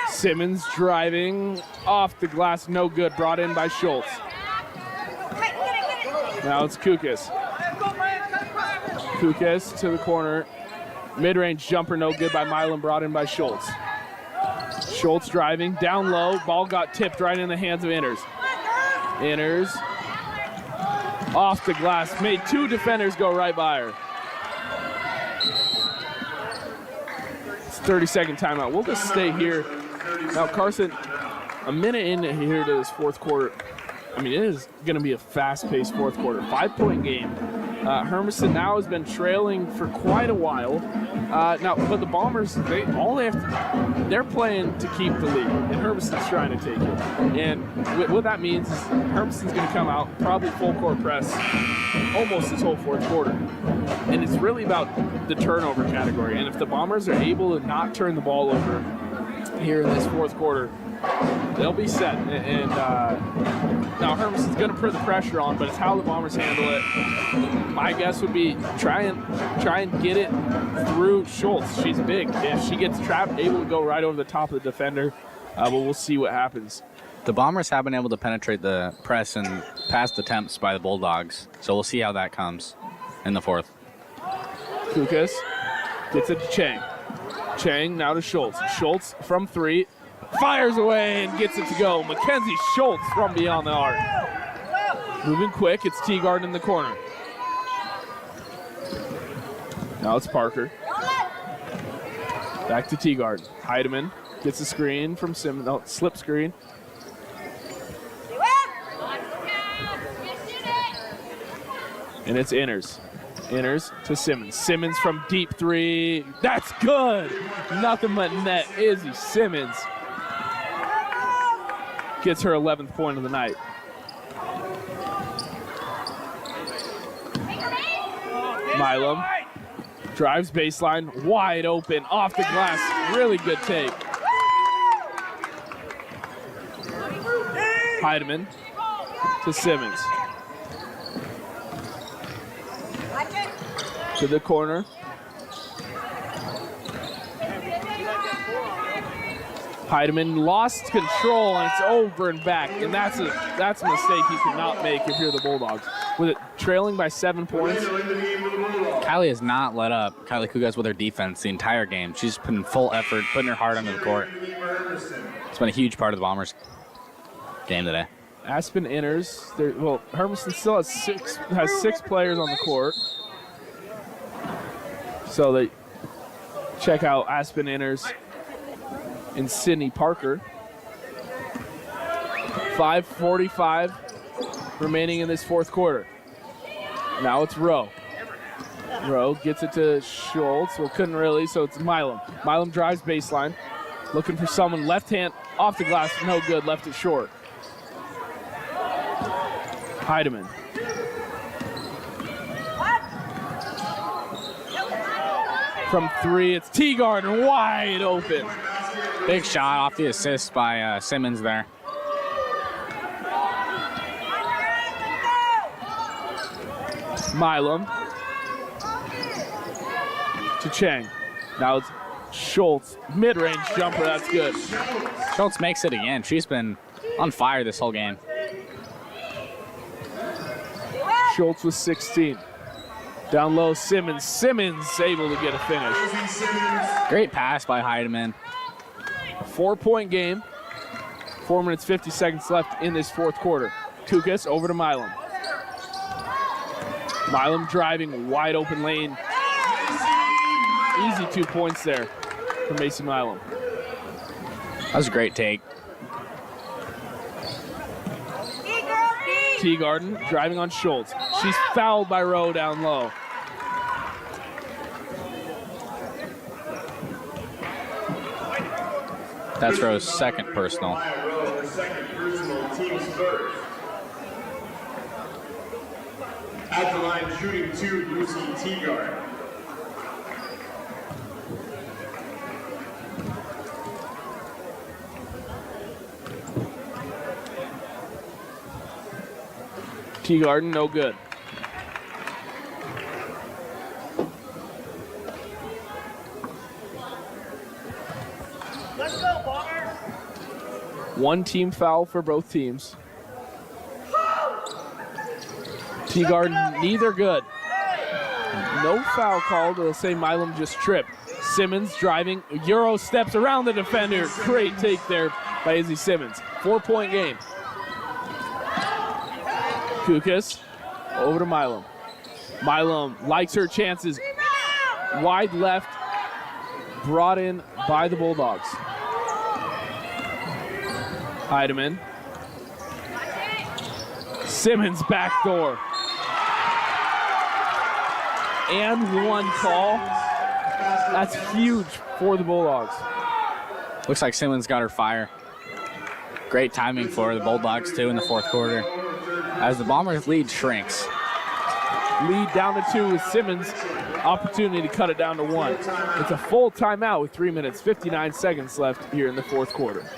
Simmons driving off the glass, no good, brought in by Schultz. Now it's Kukas. Kukas to the corner. Mid-range jumper, no good by Milan, brought in by Schultz. Schultz driving, down low, ball got tipped right in the hands of Inners. Inners off the glass, made two defenders go right by her. 30-second timeout. We'll just stay here. Now, Carson, a minute in here to this fourth quarter. I mean, it is going to be a fast-paced fourth quarter. 5-point game. Hermiston now has been trailing for quite a while. But the Bombers, they're playing to keep the lead, and Hermiston's trying to take it. And what that means is Hermiston's going to come out, probably full-court press almost this whole fourth quarter. And it's really about the turnover category. And if the Bombers are able to not turn the ball over here in this fourth quarter, they'll be set. And now Hermiston's going to put the pressure on, but it's how the Bombers handle it. My guess would be try and get it through Schultz. She's big. If she gets trapped, able to go right over the top of the defender, but we'll see what happens. The Bombers have been able to penetrate the press and past attempts by the Bulldogs, so we'll see how that comes in the fourth. Kukas gets it to Chang. Chang now to Schultz. Schultz from 3. Fires away and gets it to go. Mackenzie Schultz from beyond the arc. Moving quick, it's Teagarden in the corner. Now it's Parker. Back to Teagarden. Heidemann gets a screen from Simmons. No, slip screen. And it's Inners. Inners to Simmons. Simmons from deep three. That's good. Nothing but net. Izzy Simmons gets her 11th point of the night. Milam drives baseline, wide open, off the glass. Really good take. Heidemann to Simmons. To the corner. Heidemann lost control, and it's over and back. And that's a mistake you cannot make if you're the Bulldogs. With it trailing by 7 points. Kylie has not let up. Kylie Kugas with her defense the entire game. She's putting full effort, putting her heart onto the court. It's been a huge part of the Bombers' game today. Aspen Inners. Well, Hermiston still has six players on the court. So they check out Aspen Inners and Sydney Parker. 5:45 remaining in this fourth quarter. Now it's Rowe. Rowe gets it to Schultz. Well, couldn't really, so it's Milam. Milam drives baseline. Looking for someone. Left hand off the glass. No good. Left it short. Heidemann. From three, it's Teagarden wide open. Big shot off the assist by Simmons there. Milam to Chang. Now it's Schultz. Mid-range jumper, that's good. Schultz makes it again. She's been on fire this whole game. Schultz with 16. Down low, Simmons. Simmons able to get a finish. Great pass by Heidemann. 4-point game. 4 minutes, 50 seconds left in this fourth quarter. Kukas over to Milam. Milam driving, wide open lane. Easy 2 points there for Macy Milam. That was a great take. Teagarden driving on Schultz. She's fouled by Rowe down low. That's Rowe's second personal. At the line, shooting two, Lucy Teagarden. Teagarden, no good. Let's go, Bombers! One team foul for both teams. Teagarden, neither good. No foul called. It'll say Milam just tripped. Simmons driving. Euro steps around the defender. Great take there by Izzy Simmons. 4-point game. Kukas over to Milam. Milam likes her chances. Wide left. Brought in by the Bulldogs. Heidemann. Simmons backdoor. And one call. That's huge for the Bulldogs. Looks like Simmons got her fire. Great timing for the Bulldogs, too, in the fourth quarter. As the Bombers' lead shrinks. Lead down to 2 with Simmons. Opportunity to cut it down to 1. It's a full timeout with 3 minutes, 59 seconds left here in the fourth quarter.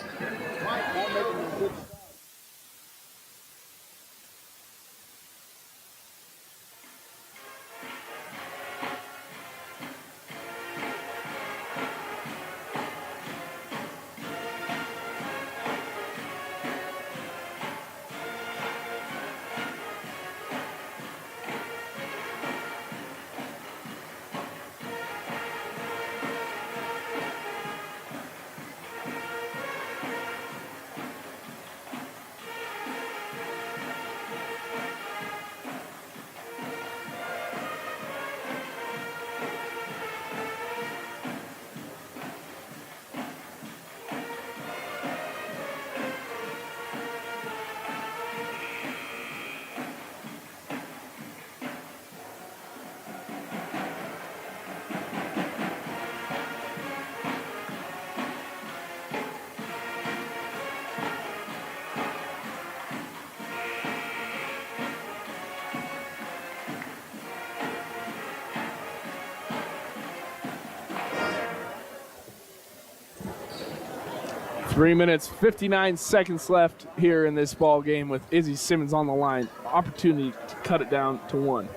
3 minutes, 59 seconds left here in this ball game with Izzy Simmons on the line. Opportunity to cut it down to 1.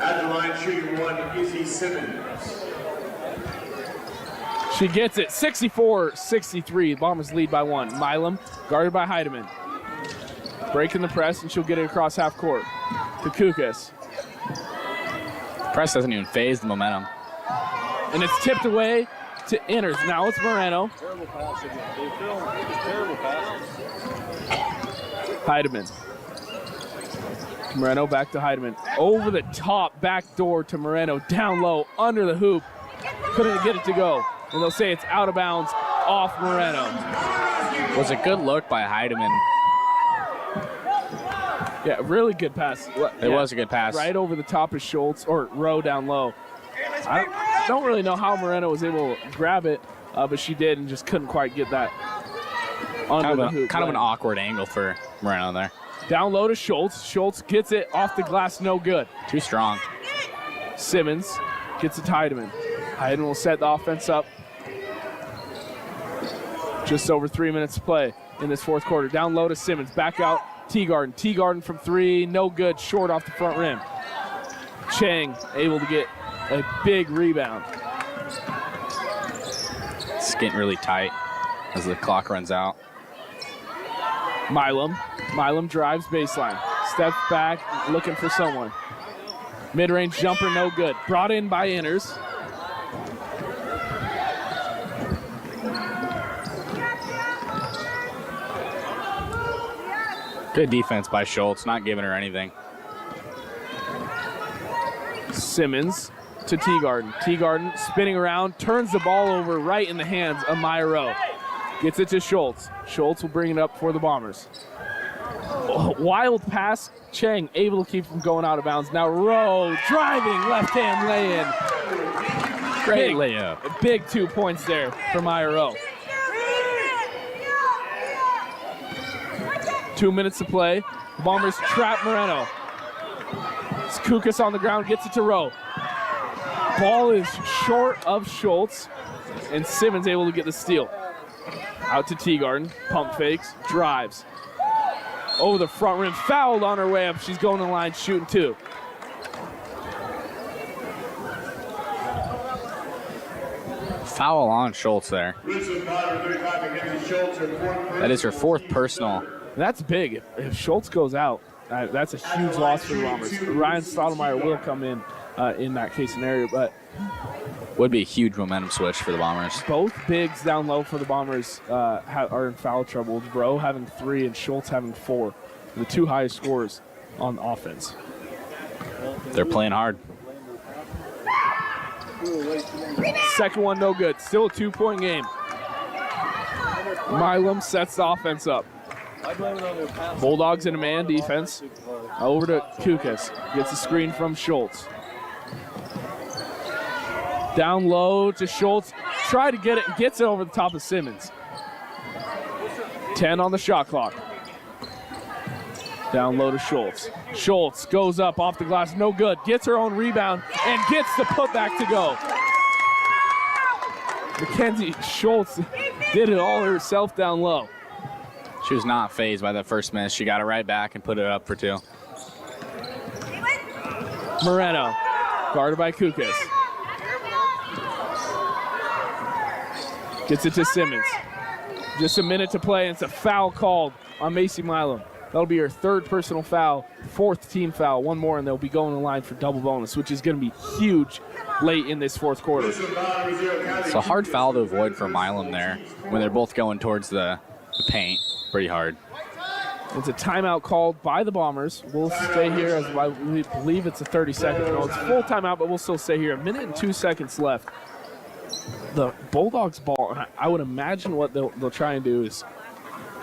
At the line, shooting 1, Izzy Simmons. She gets it, 64-63. Bombers lead by 1. Milam guarded by Heidemann. Breaking the press, and she'll get it across half court to Kukas. Press doesn't even phase the momentum. And it's tipped away to Inners. Now it's Moreno. Terrible pass again. They filmed. It was terrible pass. Heidemann. Moreno back to Heidemann. Over the top, back door to Moreno. Down low, under the hoop. Couldn't get it to go. And they'll say it's out of bounds, off Moreno. Was a good look by Heidemann. Yeah, really good pass. It was a good pass. Right over the top of Schultz, or Rowe down low. I don't really know how Moreno was able to grab it, but she did and just couldn't quite get that under the hoop. Kind of an awkward angle for Moreno there. Down low to Schultz. Schultz gets it off the glass, no good. Too strong. Simmons gets it to Heidemann. Heidemann will set the offense up. Just over 3 minutes to play in this fourth quarter. Down low to Simmons. Back out Teagarden. Teagarden from 3, no good. Short off the front rim. Chang able to get a big rebound. It's getting really tight as the clock runs out. Milam. Milam drives baseline. Steps back, looking for someone. Mid-range jumper, no good. Brought in by Inners. Good defense by Schultz, not giving her anything. Simmons to Teagarden. Teagarden spinning around, turns the ball over right in the hands of Maya Rowe. Gets it to Schultz. Schultz will bring it up for the Bombers. Oh, wild pass. Chang able to keep from going out of bounds. Now Rowe driving, left-hand lay-in. Great layup. A big 2 points there for Maya Rowe. 2 minutes to play. The Bombers trap Moreno. It's Kukas on the ground, gets it to Rowe. Ball is short of Schultz, and Simmons able to get the steal. Out to Teagarden, pump fakes, drives. Over the front rim, fouled on her way up. She's going to the line, shooting 2. Foul on Schultz there. That is her 4th personal. That's big. If Schultz goes out, that's a huge loss for the Bombers. Ryan Stoudemire will come in that case scenario, but would be a huge momentum switch for the Bombers. Both bigs down low for the Bombers are in foul trouble. Rowe having 3 and Schultz having 4. The 2 highest scorers on offense. They're playing hard. Second one, no good. Still a 2-point game. Milam sets the offense up. Bulldogs in a man defense. Over to Kukas. Gets a screen from Schultz. Down low to Schultz. Try to get it and gets it over the top of Simmons. 10 on the shot clock. Down low to Schultz. Schultz goes up off the glass, no good. Gets her own rebound and gets the putback to go. Mackenzie Schultz did it all herself down low. She was not fazed by that first miss. She got it right back and put it up for 2. Moreno, guarded by Kukas. Gets it to Simmons. Just a minute to play, and it's a foul called on Macy Milam. That'll be her 3rd personal foul, 4th team foul. One more, and they'll be going to the line for double bonus, which is going to be huge late in this 4th quarter. It's a hard foul to avoid for Milam there when they're both going towards the paint. Pretty hard. It's a timeout called by the Bombers. We'll stay here as I believe it's a 30-second. No, it's full timeout, but we'll still stay here. 1 minute and 2 seconds left. The Bulldogs ball, I would imagine what they'll try and do is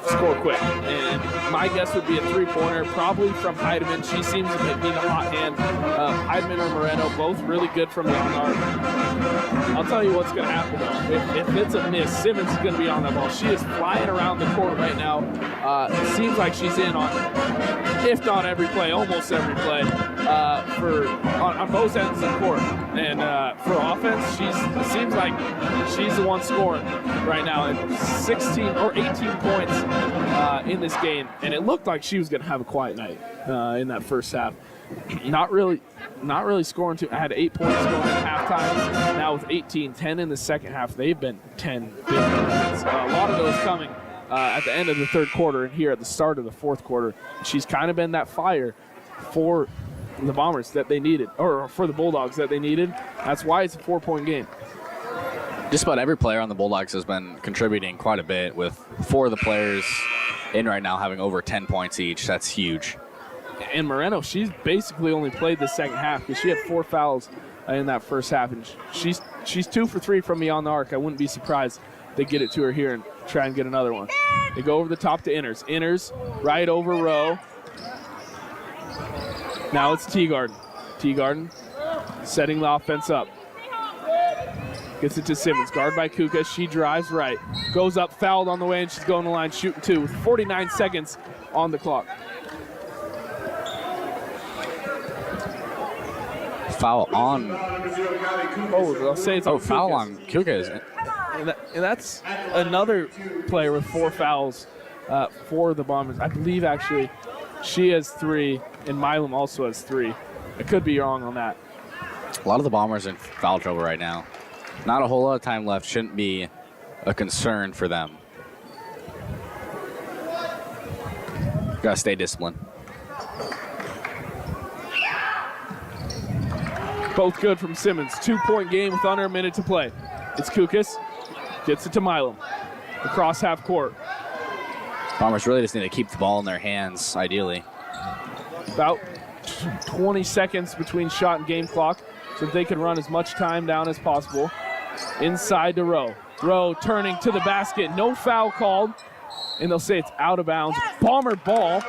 score quick. And my guess would be a 3-pointer, probably from Heidemann. She seems to be the hot hand. Heidemann or Moreno, both really good from the on-arm. I'll tell you what's going to happen, though. If it's a miss, Simmons is going to be on that ball. She is flying around the court right now. It seems like she's in on, if not every play, almost every play, on both ends of the court. And for offense, it seems like she's the one scoring right now. And 16 or 18 points in this game, and it looked like she was going to have a quiet night in that first half. Not really scoring too. I had 8 points going at halftime. Now with 18, 10 in the second half, they've been 10 big points. A lot of those coming at the end of the third quarter and here at the start of the fourth quarter. She's kind of been that fire for the Bombers that they needed, or for the Bulldogs that they needed. That's why it's a 4-point game. Just about every player on the Bulldogs has been contributing quite a bit, with 4 of the players in right now having over 10 points each. That's huge. And Moreno, she's basically only played the second half because she had 4 fouls in that first half, and she's 2 for 3 from beyond the arc. I wouldn't be surprised if they get it to her here and try and get another one. They go over the top to Inners. Inners right over Rowe. Now it's Teagarden. Teagarden setting the offense up. Gets it to Simmons. Guard by Kuka. She drives right. Goes up, fouled on the way, and she's going to the line shooting 2 with 49 seconds on the clock. Foul on. Oh, I'll say it's on foul Kukas. on Kuka. And that's another player with 4 fouls for the Bombers. I believe actually she has 3, and Milam also has 3. I could be wrong on that. A lot of the Bombers are in foul trouble right now. Not a whole lot of time left. Shouldn't be a concern for them. Gotta stay disciplined. Both good from Simmons. 2-point game with under a minute to play. It's Kukas. Gets it to Milam. Across half court. Bombers really just need to keep the ball in their hands, ideally. About 20 seconds between shot and game clock, so that they can run as much time down as possible. Inside to Rowe. Rowe turning to the basket. No foul called. And they'll say it's out of bounds. Bomber ball.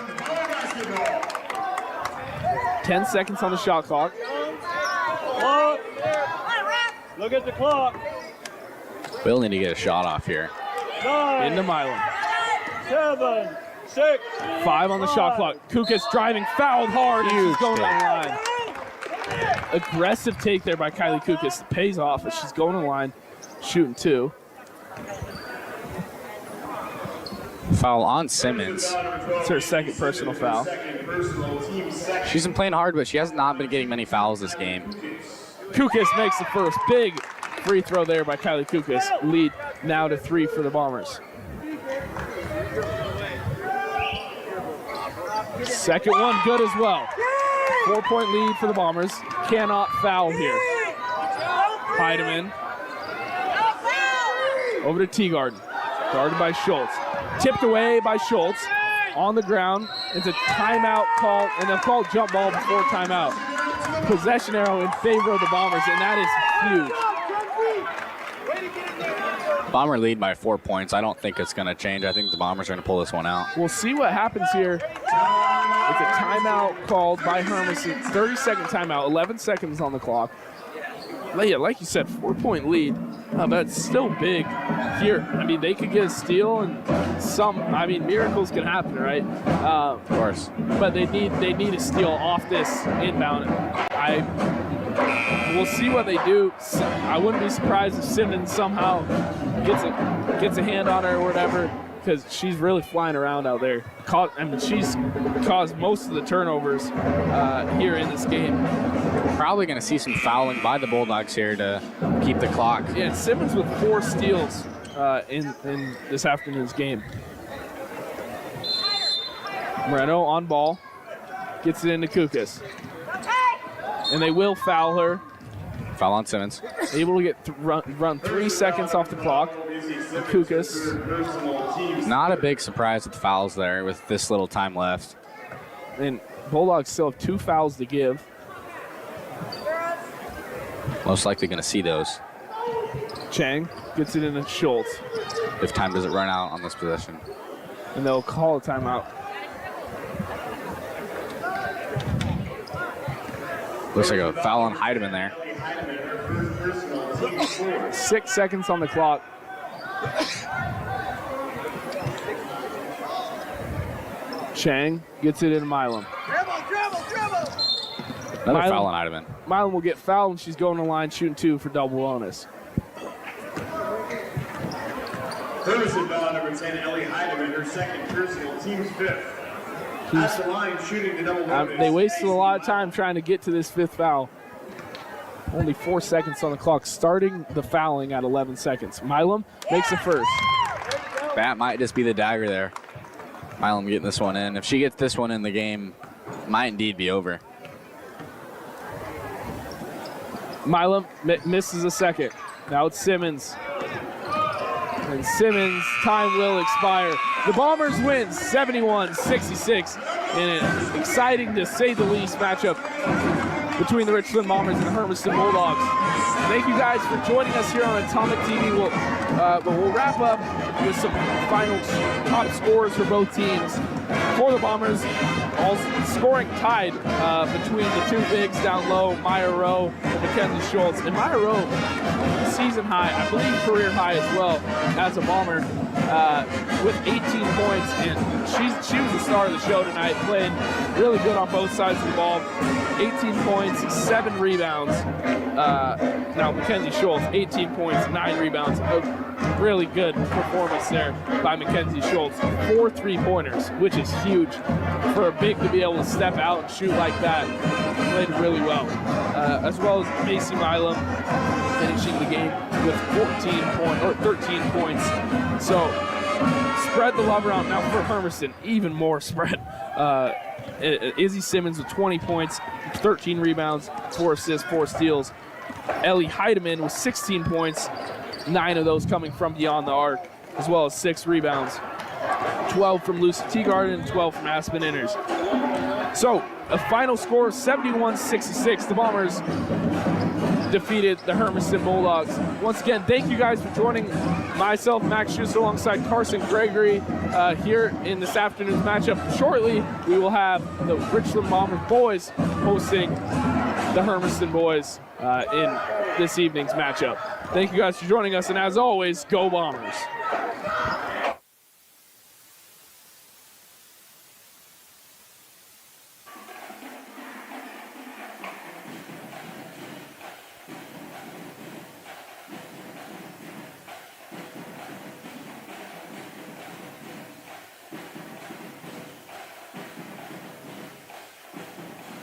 10 seconds on the shot clock. Look at the clock. We'll need to get a shot off here. 9, Into Milam. 7, 6. 5 on the shot clock. Kukas driving, fouled hard, and she's going on the line. Aggressive take there by Kylie Kukas. Pays off as she's going on the line, shooting 2. Foul on Simmons. It's her second personal foul. She's been playing hard, but she has not been getting many fouls this game. Kukas makes the first. Big free throw there by Kylie Kukas. Lead now to 3 for the Bombers. Second one good as well. 4-point lead for the Bombers. Cannot foul here. Heidemann. Over to Teagarden. Guarded by Schultz. Tipped away by Schultz. On the ground. It's a timeout call, and they'll call jump ball before timeout. Possession arrow in favor of the Bombers, and that is huge. Bomber lead by 4 points. I don't think it's going to change. I think the Bombers are going to pull this one out. We'll see what happens here. It's a timeout called by Hermiston. 30-second timeout, 11 seconds on the clock. Yeah, like you said, 4-point lead, but it's still big here. I mean, they could get a steal, and miracles can happen, right? Of course. But they need a steal off this inbound. We'll see what they do. I wouldn't be surprised if Simmons somehow gets a hand on her or whatever, because she's really flying around out there. She's caused most of the turnovers here in this game. We're probably going to see some fouling by the Bulldogs here to keep the clock. Yeah, Simmons with 4 steals in this afternoon's game. Moreno on ball, gets it into Kukas. And they will foul her. Foul on Simmons. Able to get run 3 seconds off the clock. Kukas. Not a big surprise with fouls there with this little time left. And Bulldogs still have 2 fouls to give. Most likely going to see those. Chang gets it into Schultz. If time doesn't run out on this possession. And they'll call a timeout. Looks like a foul on Heidemann there. 6 seconds on the clock. Chang gets it into Milam. Another foul on Heidemann. Milan will get fouled, and she's going to the line shooting 2 for double bonus. Hermiston ball number 10, Ellie Heidemann, her second personal, team's 5th. At the line, shooting the double bonus. They wasted a lot of time trying to get to this 5th foul. Only 4 seconds on the clock, starting the fouling at 11 seconds. Milam makes it first. That might just be the dagger there. Milam getting this one in. If she gets this one in, the game might indeed be over. Milam misses a second. Now it's Simmons. And Simmons' time will expire. The Bombers win 71-66 in an exciting, to say the least, matchup between the Richland Bombers and the Hermiston Bulldogs. Thank you guys for joining us here on Atomic TV. We'll wrap up with some final top scores for both teams. For the Bombers, all scoring tied between the 2 bigs down low, Maya Rowe and Mackenzie Schultz. And Maya Rowe, season high, I believe career high as well, as a Bomber, with 18 points. And she was the star of the show tonight, playing really good on both sides of the ball. 18 points, 7 rebounds. Now Mackenzie Schultz, 18 points, 9 rebounds. A really good performance there by Mackenzie Schultz. 4 3-pointers, which is huge for a big to be able to step out and shoot like that. Played really well. As well as Macy Milam finishing the game with 13 points. So spread the love around. Now for Hermiston, even more spread. Izzy Simmons with 20 points, 13 rebounds, 4 assists, 4 steals. Ellie Heidemann with 16 points, 9 of those coming from beyond the arc, as well as 6 rebounds. 12 from Lucy Teagarden, 12 from Aspen Inners. So a final score of 71-66. The Bombers defeated the Hermiston Bulldogs. Once again, thank you guys for joining myself, Max Schuster, alongside Carson Gregory here in this afternoon's matchup. Shortly, we will have the Richland Bombers boys hosting the Hermiston boys in this evening's matchup. Thank you guys for joining us, and as always, go Bombers.